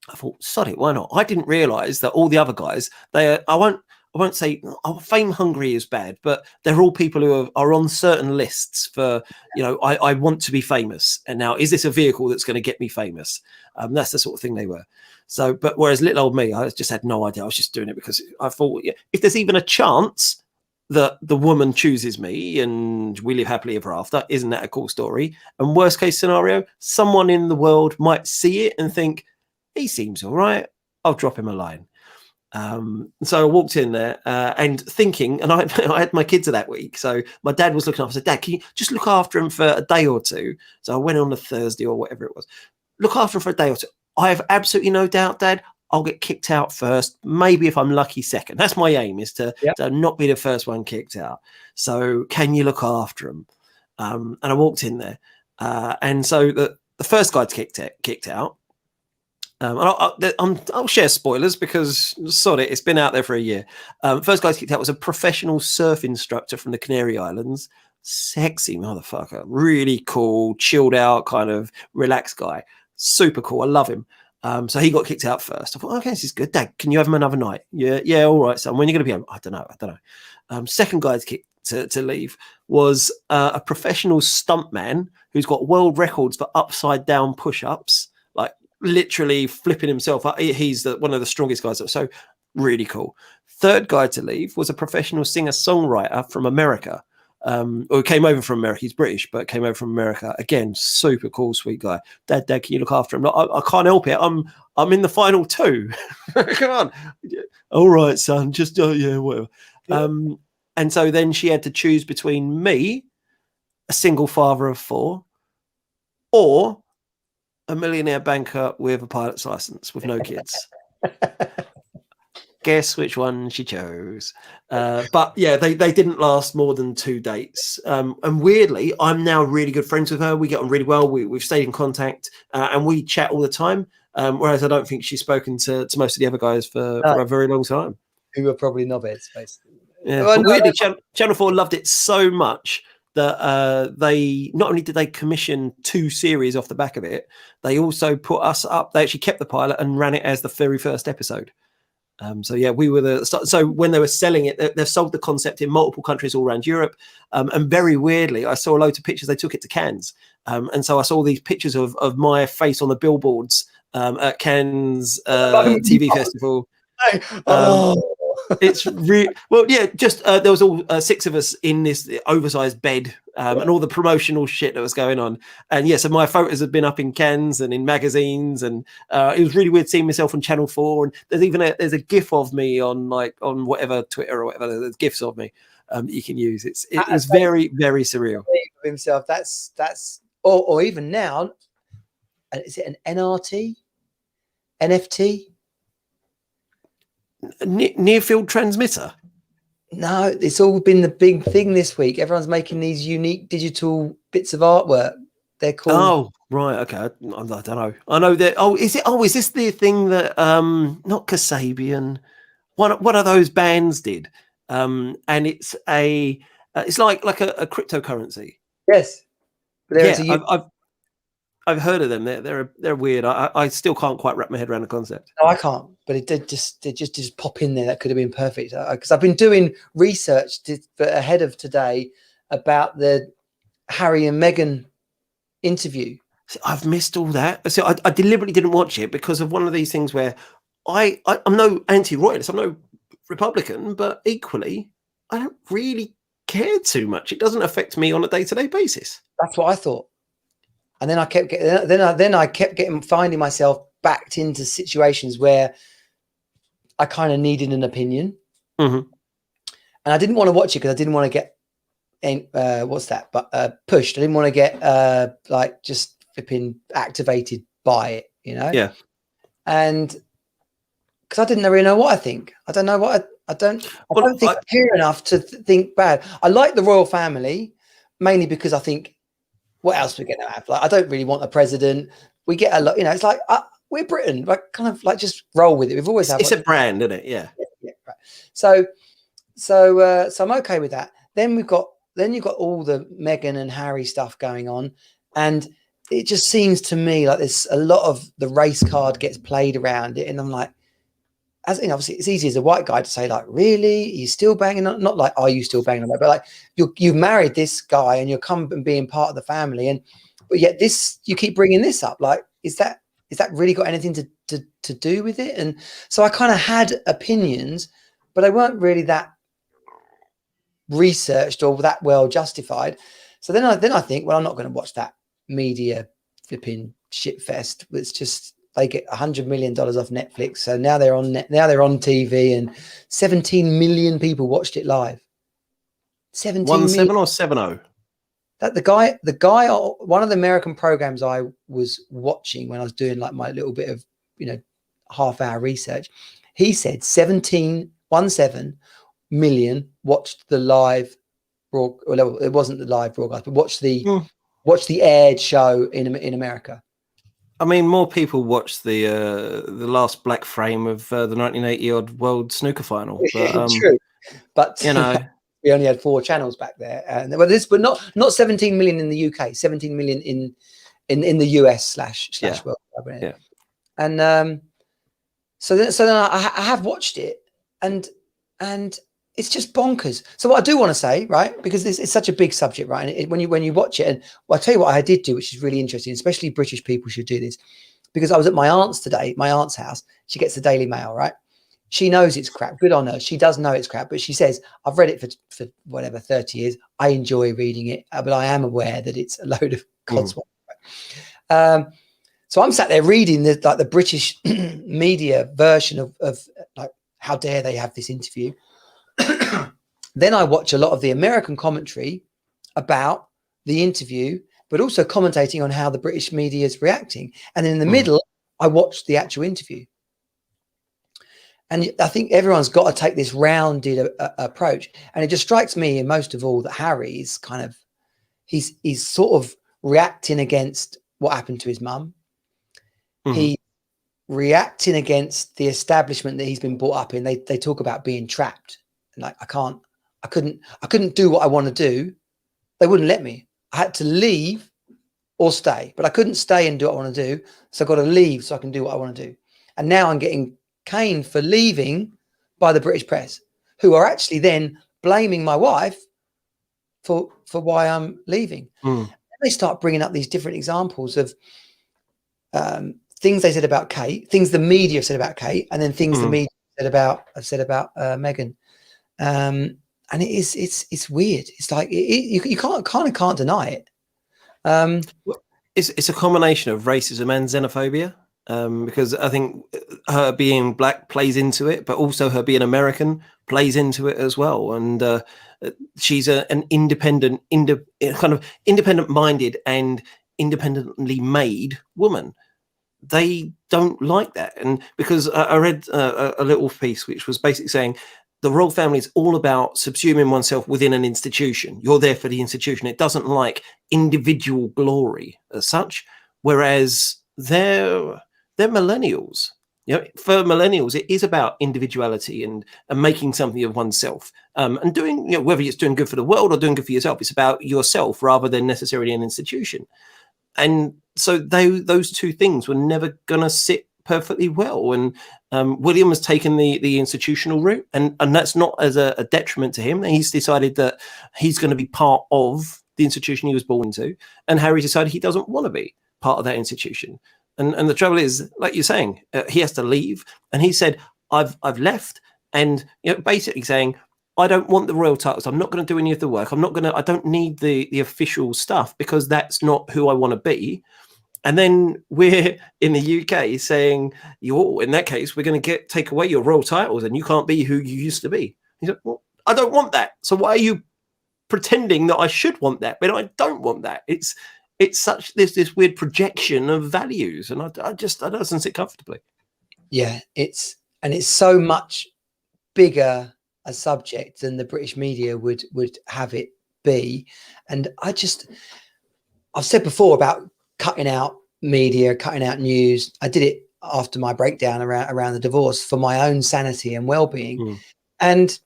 I thought, sod it, why not? I didn't realise that all the other guys, I won't say fame hungry is bad, but they're all people who are on certain lists for, I want to be famous. And now, is this a vehicle that's going to get me famous? That's the sort of thing they were. So, but whereas little old me, I just had no idea. I was just doing it because I thought, if there's even a chance that the woman chooses me and we live happily ever after, isn't that a cool story? And worst case scenario, someone in the world might see it and think, he seems all right, I'll drop him a line. So I walked in there and thinking, and I had my kids that week. So my dad was looking after. I said, "Dad, can you just look after him for a day or two?" So I went on a Thursday or whatever it was. Look after him for a day or two. I have absolutely no doubt, Dad, I'll get kicked out first. Maybe if I'm lucky, second. That's my aim, is to not be the first one kicked out. So can you look after them? And I walked in there, and so the first guy kicked out. And I'll share spoilers because sod it, it's been out there for a year. First guy kicked out was a professional surf instructor from the Canary Islands. Sexy motherfucker, really cool, chilled out, kind of relaxed guy. Super cool. I love him. So he got kicked out first. I thought, okay, this is good. Dad, can you have him another night? Yeah, all right, son. When are you going to be home? I don't know. Second guy to leave was a professional stuntman who's got world records for upside down push-ups, like literally flipping himself up. He's one of the strongest guys. So really cool. Third guy to leave was a professional singer-songwriter from America. Or came over from America. He's British, but came over from America. Again, super cool, sweet guy. Dad, can you look after him? I can't help it. I'm in the final two. Come on. All right, son. Just whatever. Yeah. And so then she had to choose between me, a single father of 4, or a millionaire banker with a pilot's license with no kids. Guess which one she chose. But yeah, they didn't last more than 2 dates. And weirdly, I'm now really good friends with her. We get on really well. We've stayed in contact and we chat all the time. Whereas I don't think she's spoken to most of the other guys for a very long time. Who were probably knobheads, basically. Yeah, well, but weirdly, Channel 4 loved it so much that they not only did they commission 2 series off the back of it, they also put us up. They actually kept the pilot and ran it as the very first episode. So yeah, we were so when they were selling it, they've sold the concept in multiple countries all around Europe. And very weirdly, I saw loads of pictures. They took it to Cannes. And so I saw these pictures of my face on the billboards at Cannes TV festival. It's well, yeah, just there was all 6 of us in this oversized bed and all the promotional shit that was going on. And yeah, so my photos have been up in Cannes and in magazines, and it was really weird seeing myself on Channel 4. And there's even there's a GIF of me on whatever Twitter or whatever. There's GIFs of me you can use. It was very, very surreal. Himself, that's or even now, is it an NRT, NFT? Near field transmitter? No, it's all been the big thing this week. Everyone's making these unique digital bits of artwork. They're called. Oh, right. Okay. I don't know. I know that. Oh, is it? Oh, is this the thing that not Kasabian, one of those bands did? And it's it's like a cryptocurrency. Yes. I've heard of them. They're weird. I still can't quite wrap my head around the concept. No, I can't. But it did just pop in there. That could have been perfect. Because I've been doing research ahead of today about the Harry and Meghan interview. See, I've missed all that. So I deliberately didn't watch it because of one of these things where I'm no anti-royalist. I'm no Republican, but equally I don't really care too much. It doesn't affect me on a day-to-day basis. That's what I thought. And then I kept finding myself backed into situations where I kind of needed an opinion, and I didn't want to watch it because I didn't want to get pushed. I didn't want to get just flipping activated by it, Yeah. And because I didn't really know what I think. I don't know what I don't think I care enough to think bad. I like the royal family mainly because I think, what else we're going to have? Like, I don't really want a president. We get a lot, it's like we're Britain, like kind of like just roll with it. We've always had. It's a brand, isn't it? Yeah. Right. So I'm okay with that. Then you've got all the Meghan and Harry stuff going on, and it just seems to me like there's a lot of the race card gets played around it, and I'm like, obviously it's easy as a white guy to say, like, really, are you still banging on? Not like, are you still banging on that, but like you've married this guy and you're come and being part of the family, but yet you keep bringing this up. Like, is that really got anything to do with it? And so I kind of had opinions, but they weren't really that researched or that well justified. So then I think, well, I'm not going to watch that media flipping shit fest. It's just, they get $100 million off Netflix, so now they're on TV, and 17 million people watched it live. 17 million or 70? That the guy, one of the American programs I was watching when I was doing like my little bit of half-hour research. He said 17 million watched the live well, it wasn't the live broadcast, but watched the aired show in America. I mean, more people watched the last black frame of the 1980 odd World Snooker Final. But, True, but you know, we only had 4 channels back there, and but not 17 million in the UK, 17 million in the US slash World Cup. Yeah. And so then I have watched it, and it's just bonkers. So what I do want to say, right, because it's such a big subject, right? And when you watch it, and I'll tell you what I did do, which is really interesting, especially British people should do this, because I was at my aunt's today, my aunt's house. She gets the Daily Mail, right? She knows it's crap. Good on her. She does know it's crap, but she says, I've read it for whatever, 30 years. I enjoy reading it, but I am aware that it's a load of codswallop. So I'm sat there reading the British media version of like, how dare they have this interview. Then I watch a lot of the American commentary about the interview, but also commentating on how the British media is reacting. And in the middle, I watched the actual interview. And I think everyone's got to take this rounded approach. And it just strikes me, and most of all, that Harry is he's sort of reacting against what happened to his mum. He's reacting against the establishment that he's been brought up in. They talk about being trapped. And like, I couldn't do what I want to do. They wouldn't let me. I had to leave or stay, but I couldn't stay and do what I want to do. So I got to leave so I can do what I want to do. And now I'm getting caned for leaving by the British press, who are actually then blaming my wife for why I'm leaving. And they start bringing up these different examples of things they said about Kate, things the media said about Kate, and then things the media said about Meghan. And it's weird. It's like you can't deny it. It's a combination of racism and xenophobia, because I think her being black plays into it, but also her being American plays into it as well. And she's an independent minded and independently made woman. They don't like that. And because I read a little piece which was basically saying the royal family is all about subsuming oneself within an institution. You're there for the institution. It doesn't like individual glory as such, whereas they're millennials. You know, for millennials, it is about individuality and making something of oneself, and doing, you know, whether it's doing good for the world or doing good for yourself. It's about yourself rather than necessarily an institution. And so those two things were never going to sit perfectly well. And William has taken the institutional route, and that's not as a detriment to him. He's decided that he's going to be part of the institution he was born into, and Harry decided he doesn't want to be part of that institution. And the trouble is, like you're saying, he has to leave. And he said, I've left, and, you know, basically saying, I don't want the royal titles. I'm not going to do any of the work. I don't need the official stuff, because that's not who I want to be. And then we're in the UK saying, in that case, we're going to take away your royal titles and you can't be who you used to be. He said, well, I don't want that. So why are you pretending that I should want that? But I don't want that. It's this weird projection of values. And I doesn't sit comfortably. Yeah, it's so much bigger a subject than the British media would have it be. And I've said before about cutting out media, cutting out news. I did it after my breakdown around the divorce for my own sanity and well-being. And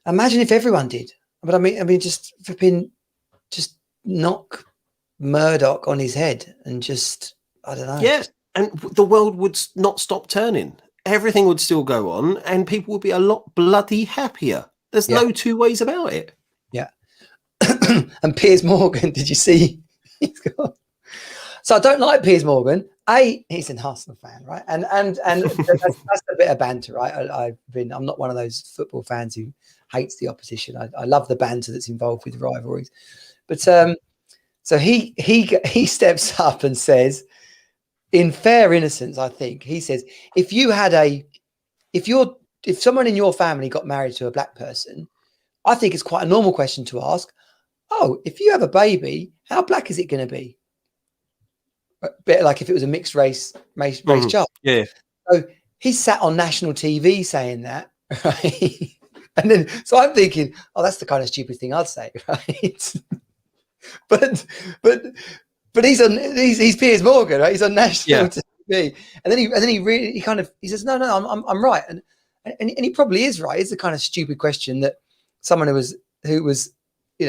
imagine if everyone did. But I mean, just knock Murdoch on his head and I don't know. Yeah, and the world would not stop turning. Everything would still go on, and people would be a lot bloody happier. There's no two ways about it. Yeah. And Piers Morgan, did you see? So I don't like Piers Morgan. He's an Arsenal fan, right? And that's a bit of banter, right? I'm not one of those football fans who hates the opposition. I love the banter that's involved with rivalries. But so he steps up and says, in fair innocence, I think, he says, if someone in your family got married to a black person, I think it's quite a normal question to ask, oh, if you have a baby, how black is it going to be? A bit like if it was a mixed race child. Yeah. So He sat on national TV saying that, right? And then, so I'm thinking, oh, that's the kind of stupid thing I'd say, right? but he's Piers Morgan, right? He's on national TV, and then he says, no, I'm right, and he probably is right. It's the kind of stupid question that someone who was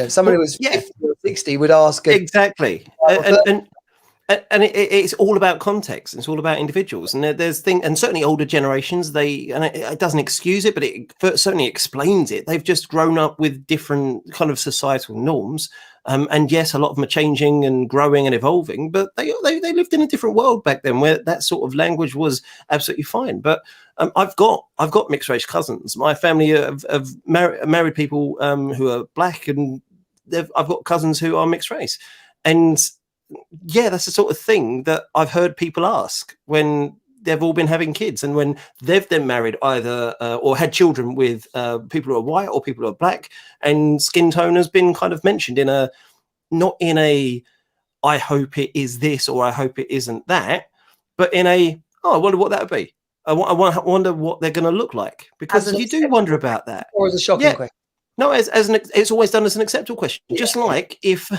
someone who was 50 or 60 would ask. Exactly, and it's all about context. It's all about individuals, and there's things, and certainly older generations. It doesn't excuse it, but it certainly explains it. They've just grown up with different kind of societal norms, and yes, a lot of them are changing and growing and evolving. But they lived in a different world back then, where that sort of language was absolutely fine. But I've got mixed race cousins. My family of married people who are black, and I've got cousins who are mixed race, and yeah, that's the sort of thing that I've heard people ask when they've all been having kids, and when they've then married either or had children with people who are white or people who are black, and skin tone has been kind of mentioned not in a I hope it is this or I hope it isn't that, but in a I wonder what that would be. I wonder what they're going to look like, because you do wonder about that. Or as a shocking question. No, it's always done as an acceptable question. Yeah. Just like if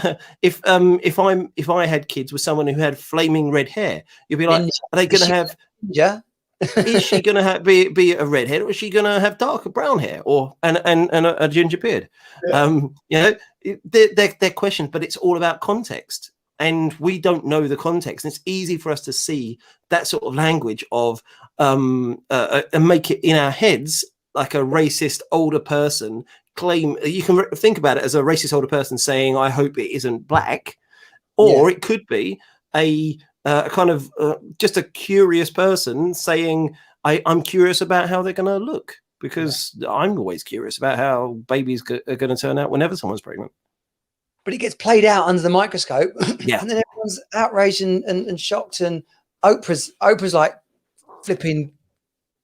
I had kids with someone who had flaming red hair, you'd be like, are they going to have? Yeah. Is she going to be a redhead, or is she going to have darker brown hair, or and a ginger beard? Yeah. They're questions, but it's all about context, and we don't know the context. And it's easy for us to see that sort of language of and make it in our heads like a racist older person. Claim you can think about it as a racist older person saying, I hope it isn't black, or it could be a kind of just a curious person saying, I'm curious about how they're going to look, because I'm always curious about how babies are going to turn out whenever someone's pregnant. But it gets played out under the microscope, and then everyone's outraged and shocked, and Oprah's like flipping,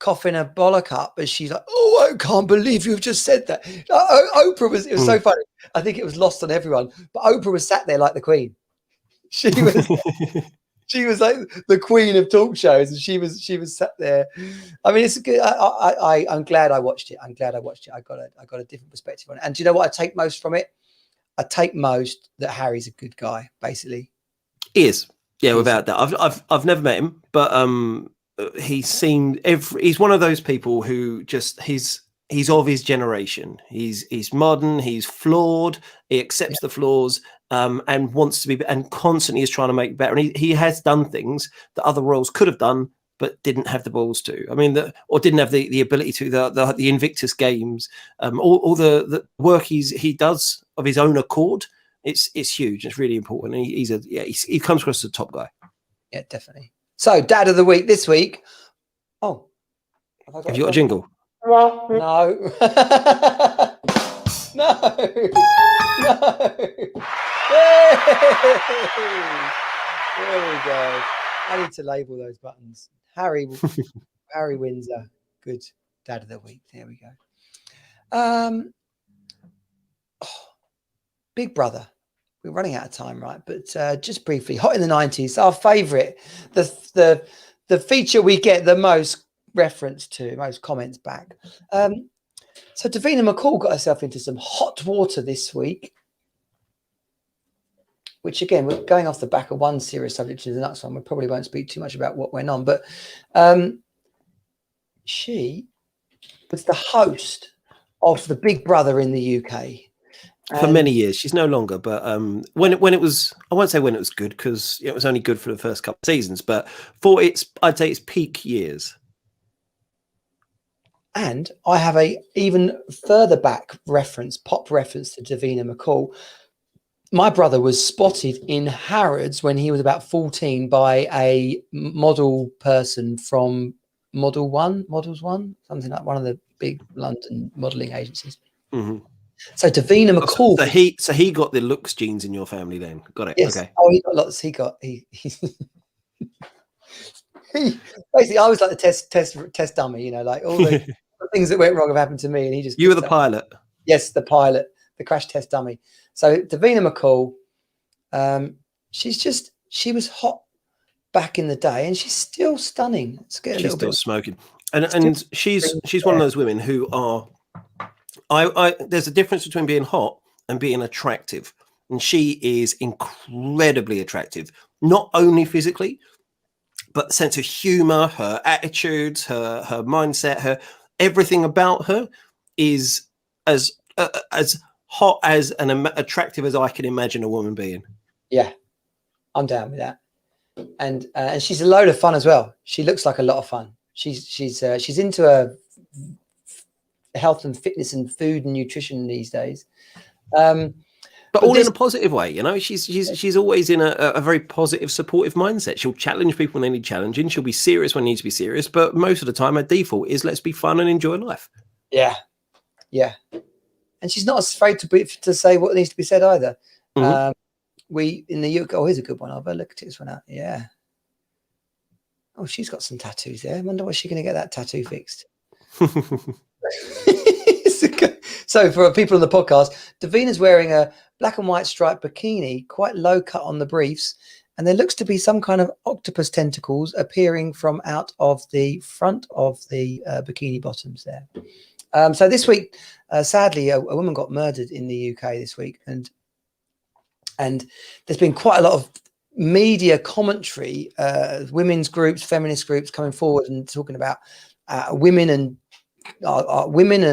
coughing a bollock up as she's like, oh, I can't believe you've just said that. Oprah was so funny. I think it was lost on everyone, but Oprah was sat there like the queen. She was like the queen of talk shows, and she was sat there. I mean, it's good. I'm glad I watched it. I got a different perspective on it. And do you know what I take most from it? I take most that Harry's a good guy, basically. He is. Yeah, without that. I've never met him, but he seemed he's one of those people who just he's of his generation. He's modern, he's flawed, he accepts the flaws, and wants to be, and constantly is trying to make better. And he has done things that other royals could have done but didn't have the balls to. I mean, or didn't have the ability to. The Invictus Games, all the work he does of his own accord. It's huge. It's really important. And he comes across as a top guy. Yeah, definitely. So, Dad of the Week this week. Oh, have you got a jingle? No. No. Yay! There we go. I need to label those buttons. Harry wins a good Dad of the Week. There we go. Big Brother. We're running out of time, right? But just briefly, Hot in the 90s, our favourite, the feature we get the most reference to, most comments back. So Davina McCall got herself into some hot water this week, which again, we're going off the back of one serious subject to the next one. We probably won't speak too much about what went on, but she was the host of the Big Brother in the UK. For many years. She's no longer, but when it was, I won't say when it was good, because it was only good for the first couple of seasons, but for I'd say its peak years. And I have a even further back pop reference to Davina McCall. My brother was spotted in Harrods when he was about 14 by a model person from Models One, something like one of the big London modelling agencies. Mm-hmm. So Davina McCall. So he got the looks genes in your family then. Got it. Yes. Okay. Oh, he got lots. He basically, I was like the test dummy, like all the things that went wrong have happened to me, and he just. You were the pilot. Yes, the pilot, the crash test dummy. So Davina McCall, she was hot back in the day, and she's still stunning. She's still smoking. And she's one of those women who are. There's a difference between being hot and being attractive, and she is incredibly attractive, not only physically, but sense of humor, her attitudes, her mindset, her everything about her is as hot as and attractive as I can imagine a woman being. Yeah, I'm down with that. And she's a load of fun as well. She looks like a lot of fun. She's into a health and fitness and food and nutrition these days. But all in a positive way, you know. She's always in a very positive, supportive mindset. She'll challenge people when they need challenging. She'll be serious when they need to be serious. But most of the time, her default is let's be fun and enjoy life. Yeah, yeah. And she's not afraid to say what needs to be said either. Mm-hmm. We in the UK. Oh, here's a good one. I'll have a look at this one out. Yeah. Oh, she's got some tattoos there. I wonder why she's going to get that tattoo fixed. So for people on the podcast, Davina's wearing a black and white striped bikini, quite low cut on the briefs, and there looks to be some kind of octopus tentacles appearing from out of the front of the bikini bottoms there. So this week, sadly, a woman got murdered in the UK this week, and there's been quite a lot of media commentary, women's groups, feminist groups coming forward and talking about women and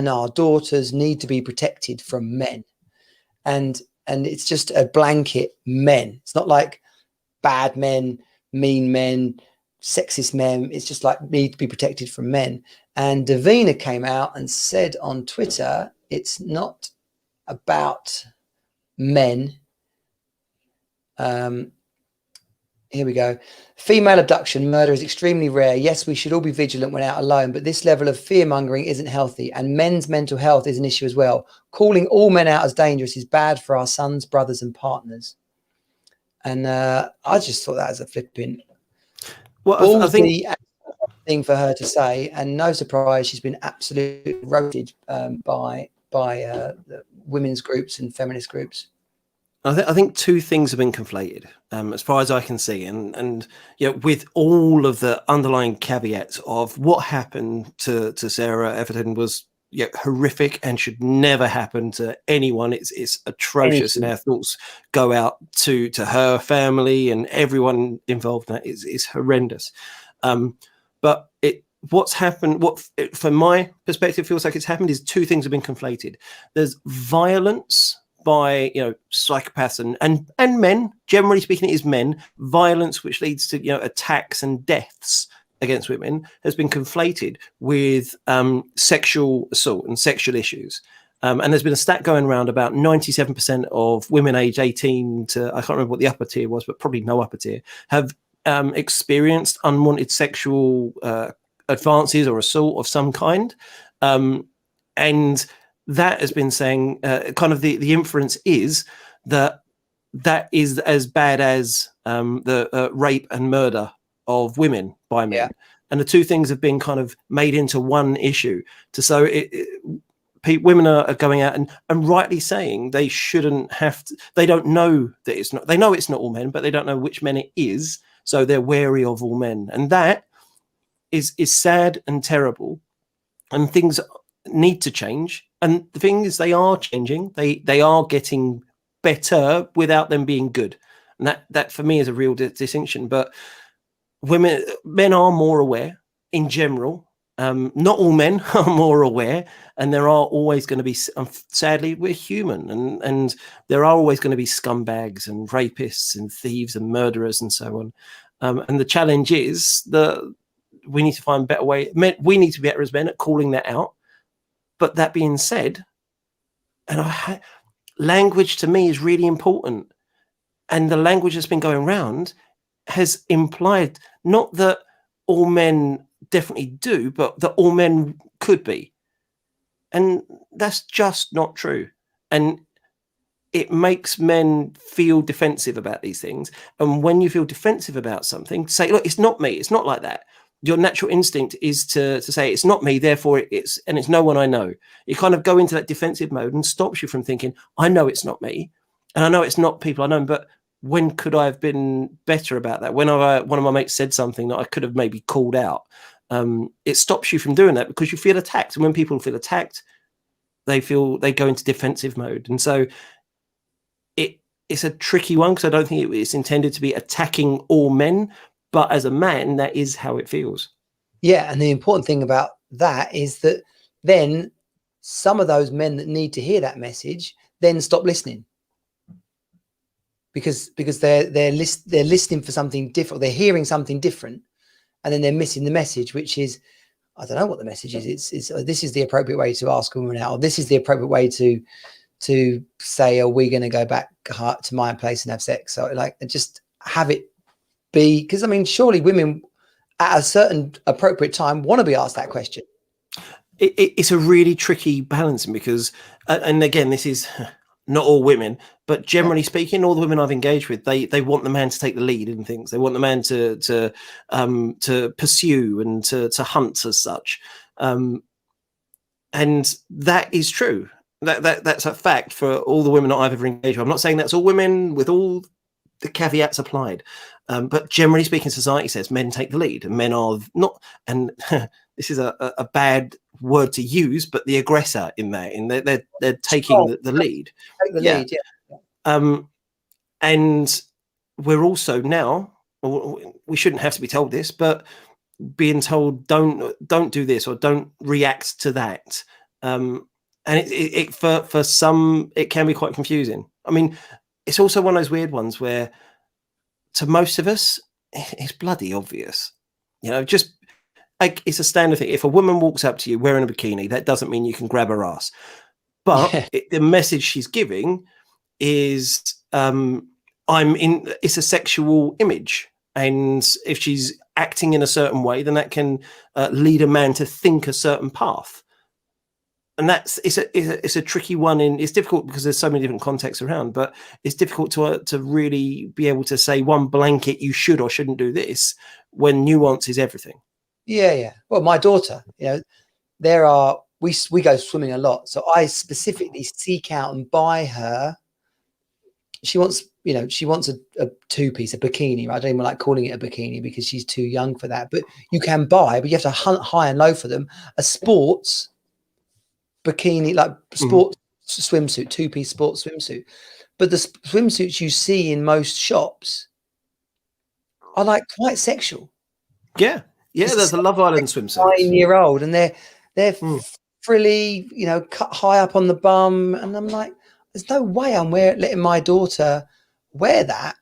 our daughters need to be protected from men, and it's just a blanket men. It's not like bad men, mean men, sexist men. It's just like need to be protected from men. And Davina came out and said on Twitter, it's not about men. Here we go. Female abduction, murder is extremely rare. Yes, we should all be vigilant when out alone, but this level of fear-mongering isn't healthy, and men's mental health is an issue as well. Calling all men out as dangerous is bad for our sons, brothers, and partners. And I just thought that was a flipping I think thing for her to say, and no surprise, she's been absolutely roasted by the women's groups and feminist groups. I think two things have been conflated, as far as I can see, and you know, with all of the underlying caveats of what happened to Sarah Everton was horrific and should never happen to anyone. It's atrocious, and our thoughts go out to her family and everyone involved in that. It's horrendous. But what's happened, from my perspective feels like it's happened, is two things have been conflated. There's violence by psychopaths and men, generally speaking, it is men. Violence which leads to attacks and deaths against women has been conflated with sexual assault and sexual issues. And there's been a stat going around about 97% of women aged 18 to, I can't remember what the upper tier was, but probably no upper tier, have experienced unwanted sexual advances or assault of some kind. And that has been saying kind of the inference is that is as bad as the rape and murder of women by men. Yeah. And the two things have been kind of made into one issue. Women are going out and rightly saying they shouldn't have to, they don't know that it's not, they know it's not all men, but they don't know which men it is. So they're wary of all men. And that is sad and terrible. And things need to change. And the thing is, they are changing. They are getting better without them being good. And that for me is a real distinction. But men are more aware in general. Not all men are more aware, and there are always going to be, sadly, we're human, and there are always going to be scumbags and rapists and thieves and murderers and so on. And the challenge is that we need to find better way. We need to be better as men at calling that out. But that being said, language to me is really important. And the language that's been going around has implied not that all men definitely do, but that all men could be. And that's just not true. And it makes men feel defensive about these things. And when you feel defensive about something, say, look, it's not me. It's not like that. Your natural instinct is to say it's not me, therefore it's no one I know. You kind of go into that defensive mode and stops you from thinking, I know it's not me, and I know it's not people I know, but when could I have been better about that? When one of my mates said something that I could have maybe called out, it stops you from doing that because you feel attacked. And when people feel attacked, they go into defensive mode. And so it's a tricky one because I don't think it's intended to be attacking all men, but as a man, that is how it feels. Yeah, and the important thing about that is that then some of those men that need to hear that message then stop listening because they're listening for something different. They're hearing something different, and then they're missing the message, which is, I don't know what the message is. It's this is the appropriate way to ask a woman out, or this is the appropriate way to say, are we going to go back to my place and have sex? So like, just have it be, because I mean, surely women at a certain appropriate time want to be asked that question. It's a really tricky balancing because, and again, this is not all women, but generally speaking, all the women I've engaged with, they want the man to take the lead in things. They want the man to pursue and to hunt as such, and that is true. That's a fact for all the women that I've ever engaged with. I'm not saying that's all women with all the caveats applied, but generally speaking, society says men take the lead, and men are not. And this is a bad word to use, but the aggressor in that, they're taking the lead. Take the lead, yeah. And we're also now, we shouldn't have to be told this, but being told don't do this or don't react to that. And it for some, it can be quite confusing. I mean, it's also one of those weird ones where to most of us, it's bloody obvious. You know, just like it's a standard thing. If a woman walks up to you wearing a bikini, that doesn't mean you can grab her ass. But the message she's giving is, it's a sexual image. And if she's acting in a certain way, then that can lead a man to think a certain path. And it's a tricky one. It's difficult because there's so many different contexts around, but it's difficult to really be able to say one blanket, you should or shouldn't do this, when nuance is everything. Yeah. Well, my daughter, you know, we go swimming a lot. So I specifically seek out and buy her. She wants a two-piece, a bikini. I don't even like calling it a bikini because she's too young for that. But you can buy, but you have to hunt high and low for them. A sports bikini, like sports swimsuit, two-piece sports swimsuit. But the swimsuits you see in most shops are like quite sexual. Yeah. There's a Love Island swimsuit. 9-year-old, and they're frilly, you know, cut high up on the bum, and I'm like, there's no way I'm letting my daughter wear that,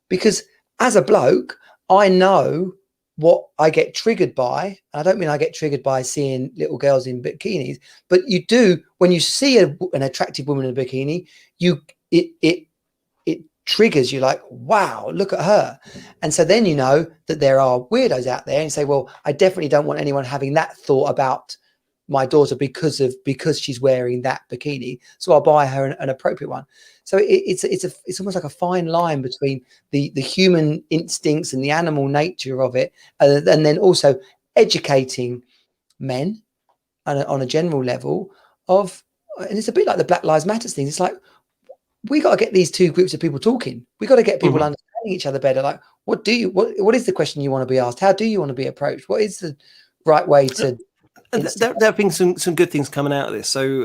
because as a bloke, I know what I get triggered by. I don't mean I get triggered by seeing little girls in bikinis, but you do when you see an attractive woman in a bikini, it triggers you, like, wow, look at her. And so then you know that there are weirdos out there, and you say, well, I definitely don't want anyone having that thought about my daughter because she's wearing that bikini, so I'll buy her an appropriate one. So it's almost like a fine line between the human instincts and the animal nature of it, and then also educating men on a general level of, and it's a bit like the Black Lives Matter thing. It's like, we got to get these two groups of people talking. We got to get people understanding each other better. Like, what is the question you want to be asked? How do you want to be approached? What is the right way to? There have been some good things coming out of this. So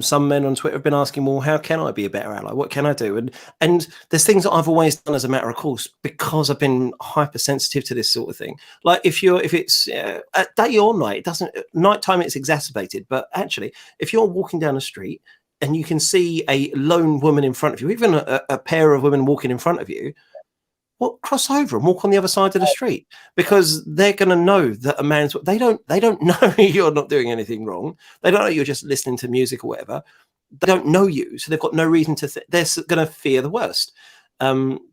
some men on Twitter have been asking, well, how can I be a better ally? What can I do? And there's things that I've always done as a matter of course, because I've been hypersensitive to this sort of thing. Like if it's at day or night, nighttime it's exacerbated. But actually, if you're walking down the street and you can see a lone woman in front of you, even a pair of women walking in front of you, well, cross over and walk on the other side of the street, because they're going to know that a man's. They don't know you're not doing anything wrong. They don't know you're just listening to music or whatever. They don't know you, so they've got no reason to. They're going to fear the worst,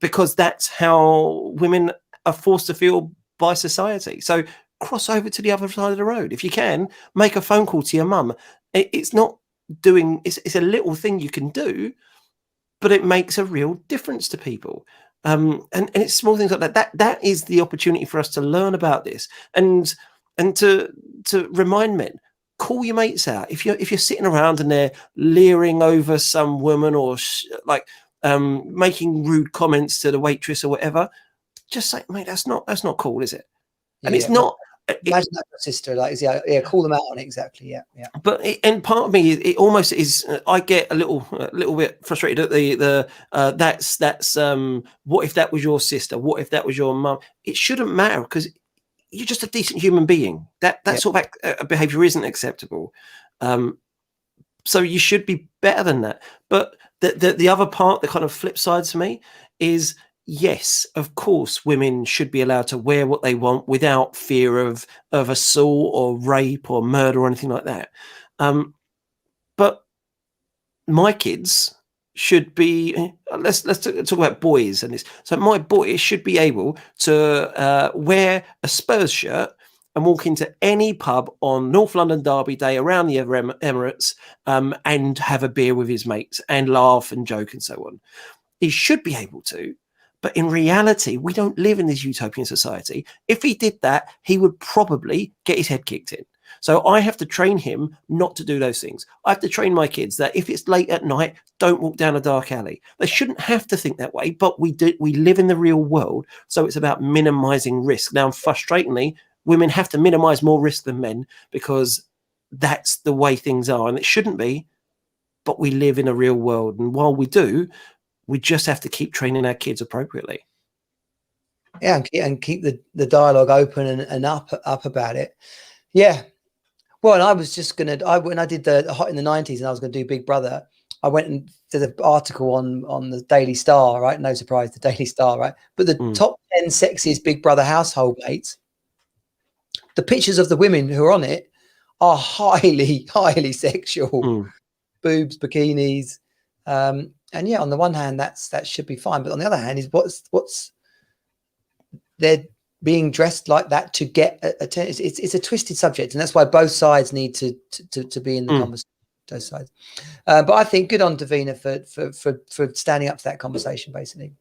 because that's how women are forced to feel by society. So cross over to the other side of the road if you can. Make a phone call to your mum. It's not doing. It's a little thing you can do, but it makes a real difference to people. And it's small things like that. That is the opportunity for us to learn about this and to remind men, call your mates out. If you're sitting around and they're leering over some woman or making rude comments to the waitress or whatever, just say, mate, that's not cool, is it? And it's not Imagine that your sister, like, yeah, call them out on it, exactly. Yeah. But and part of me, it almost is. I get a little bit frustrated at that's what if that was your sister? What if that was your mum? It shouldn't matter because you're just a decent human being. That sort of behavior isn't acceptable. So you should be better than that. But the other part, the kind of flip side to me is, yes, of course, women should be allowed to wear what they want without fear of assault or rape or murder or anything like that. But my kids should be, let's talk about boys and this. So my boys should be able to wear a Spurs shirt and walk into any pub on North London Derby Day around the Emirates and have a beer with his mates and laugh and joke and so on. He should be able to. But in reality, we don't live in this utopian society. If he did that, he would probably get his head kicked in. So I have to train him not to do those things. I have to train my kids that if it's late at night, don't walk down a dark alley. They shouldn't have to think that way, but we do. We live in the real world, so it's about minimizing risk. Now, frustratingly, women have to minimize more risk than men because that's the way things are, and it shouldn't be, but we live in a real world. And while we do, we just have to keep training our kids appropriately. Yeah, and keep the dialogue open and up about it. Yeah. Well, and I was just when I did the Hot in the 90s and I was going to do Big Brother, I went and did an article on the Daily Star, right? No surprise, the Daily Star, right? But the top 10 sexiest Big Brother household mates, the pictures of the women who are on it are highly, highly sexual. Boobs, bikinis. And yeah, on the one hand, that should be fine. But on the other hand, is what's they're being dressed like that to get attention. It's a twisted subject. And that's why both sides need to be in the conversation. Both sides. But I think good on Davina for standing up to that conversation, basically.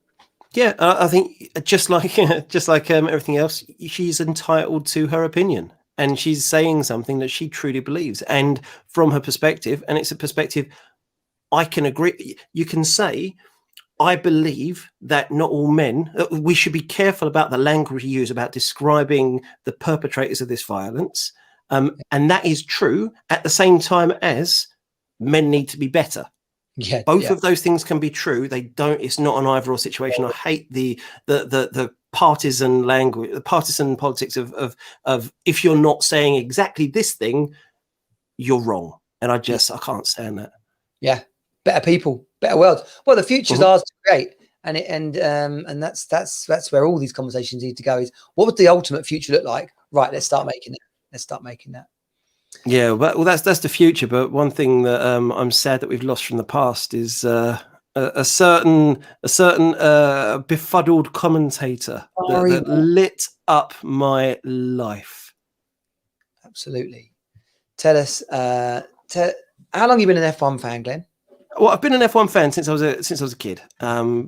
Yeah, I think just like everything else, she's entitled to her opinion, and she's saying something that she truly believes, and from her perspective, and it's a perspective I can agree. You can say, I believe that not all men. We should be careful about the language we use about describing the perpetrators of this violence, and that is true. At the same time as men need to be better. Yeah, both of those things can be true. They don't. It's not an either or situation. I hate the partisan language, the partisan politics of if you're not saying exactly this thing, you're wrong. And I can't stand that. Yeah, better people, better world. Well, the future's ours to create, and that's where all these conversations need to go. Is what would the ultimate future look like? Right, let's start making it. Let's start making that. Yeah, well, that's the future. But one thing that I'm sad that we've lost from the past is a certain befuddled commentator that lit up my life. Absolutely. Tell us, how long have you been an F1 fan, Glenn? Well, I've been an F1 fan since I was a kid.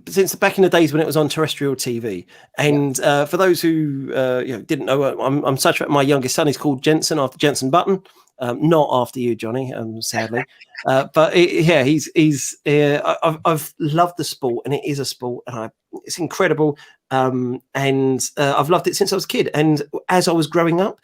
Since back in the days when it was on terrestrial TV. And for those who didn't know, I'm such my youngest son is called Jensen after Jensen Button, not after you, Johnny, sadly. But I've loved the sport, and it is a sport, and it's incredible. And I've loved it since I was a kid. And as I was growing up,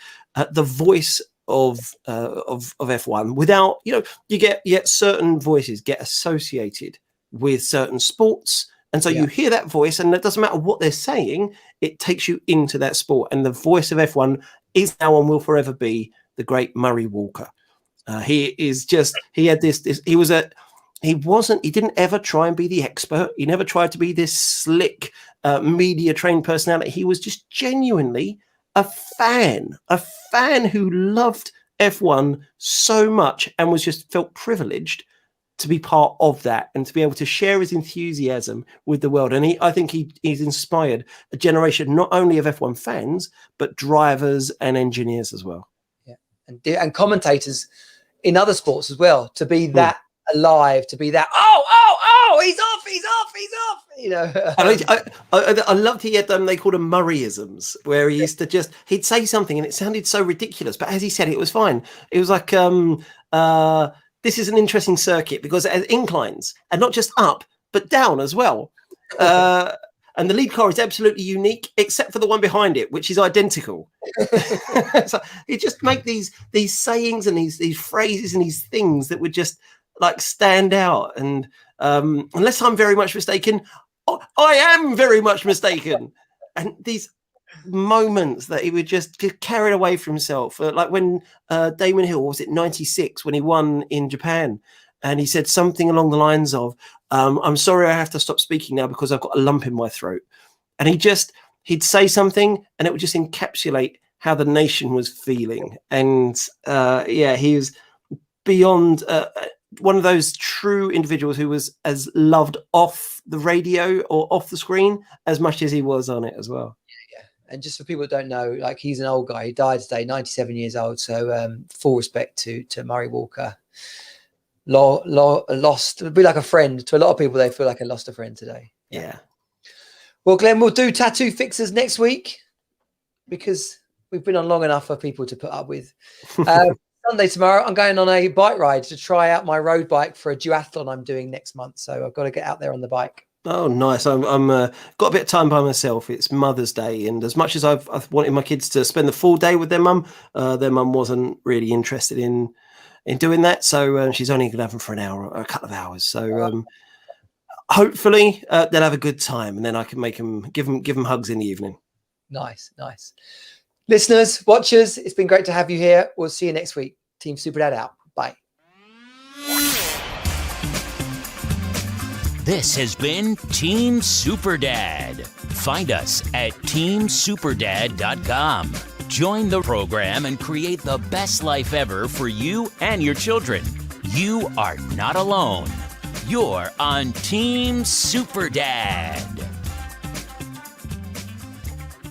the voice of F1, without you get certain voices get associated with certain sports, and so you hear that voice, and it doesn't matter what they're saying, it takes you into that sport. And the voice of F1 is now and will forever be the great Murray Walker. He didn't ever try and be the expert. He never tried to be this slick media trained personality. He was just genuinely a fan who loved F1 so much and was just felt privileged to be part of that and to be able to share his enthusiasm with the world. And I think he's inspired a generation not only of F1 fans, but drivers and engineers as well. Yeah, and commentators in other sports as well, to be that alive, to be that, he's off. I loved he had they called them Murrayisms, where he used to he'd say something and it sounded so ridiculous, but as he said it was fine. It was like this is an interesting circuit because it has inclines, and not just up but down as well. And and the lead car is absolutely unique, except for the one behind it, which is identical. So he just make these sayings and these phrases and these things that would just like stand out. And unless I'm very much mistaken, I am very much mistaken. And these moments that he would just get carried away from himself, like when Damon Hill, was it 96 when he won in Japan, and he said something along the lines of I'm sorry I have to stop speaking now because I've got a lump in my throat. And he'd say something and it would just encapsulate how the nation was feeling. And he was beyond one of those true individuals who was as loved off the radio or off the screen as much as he was on it as well. And just for people that don't know, like, he's an old guy. He died today, 97 years old. So full respect to Murray Walker. Lost, it'd be like a friend to a lot of people. They feel like I lost a friend today. Yeah. Well, Glenn, we'll do tattoo fixers next week because we've been on long enough for people to put up with. Sunday tomorrow, I'm going on a bike ride to try out my road bike for a duathlon I'm doing next month. So I've got to get out there on the bike. Oh, nice. I'm got a bit of time by myself. It's Mother's Day, and as much as I've wanted my kids to spend the full day with their mum wasn't really interested in doing that. So she's only going to have them for an hour or a couple of hours. So hopefully they'll have a good time, and then I can make them give them hugs in the evening. Nice. Listeners, watchers, it's been great to have you here. We'll see you next week. Team Superdad out. Bye. This has been Team Superdad. Find us at teamsuperdad.com. Join the program and create the best life ever for you and your children. You are not alone. You're on Team Superdad.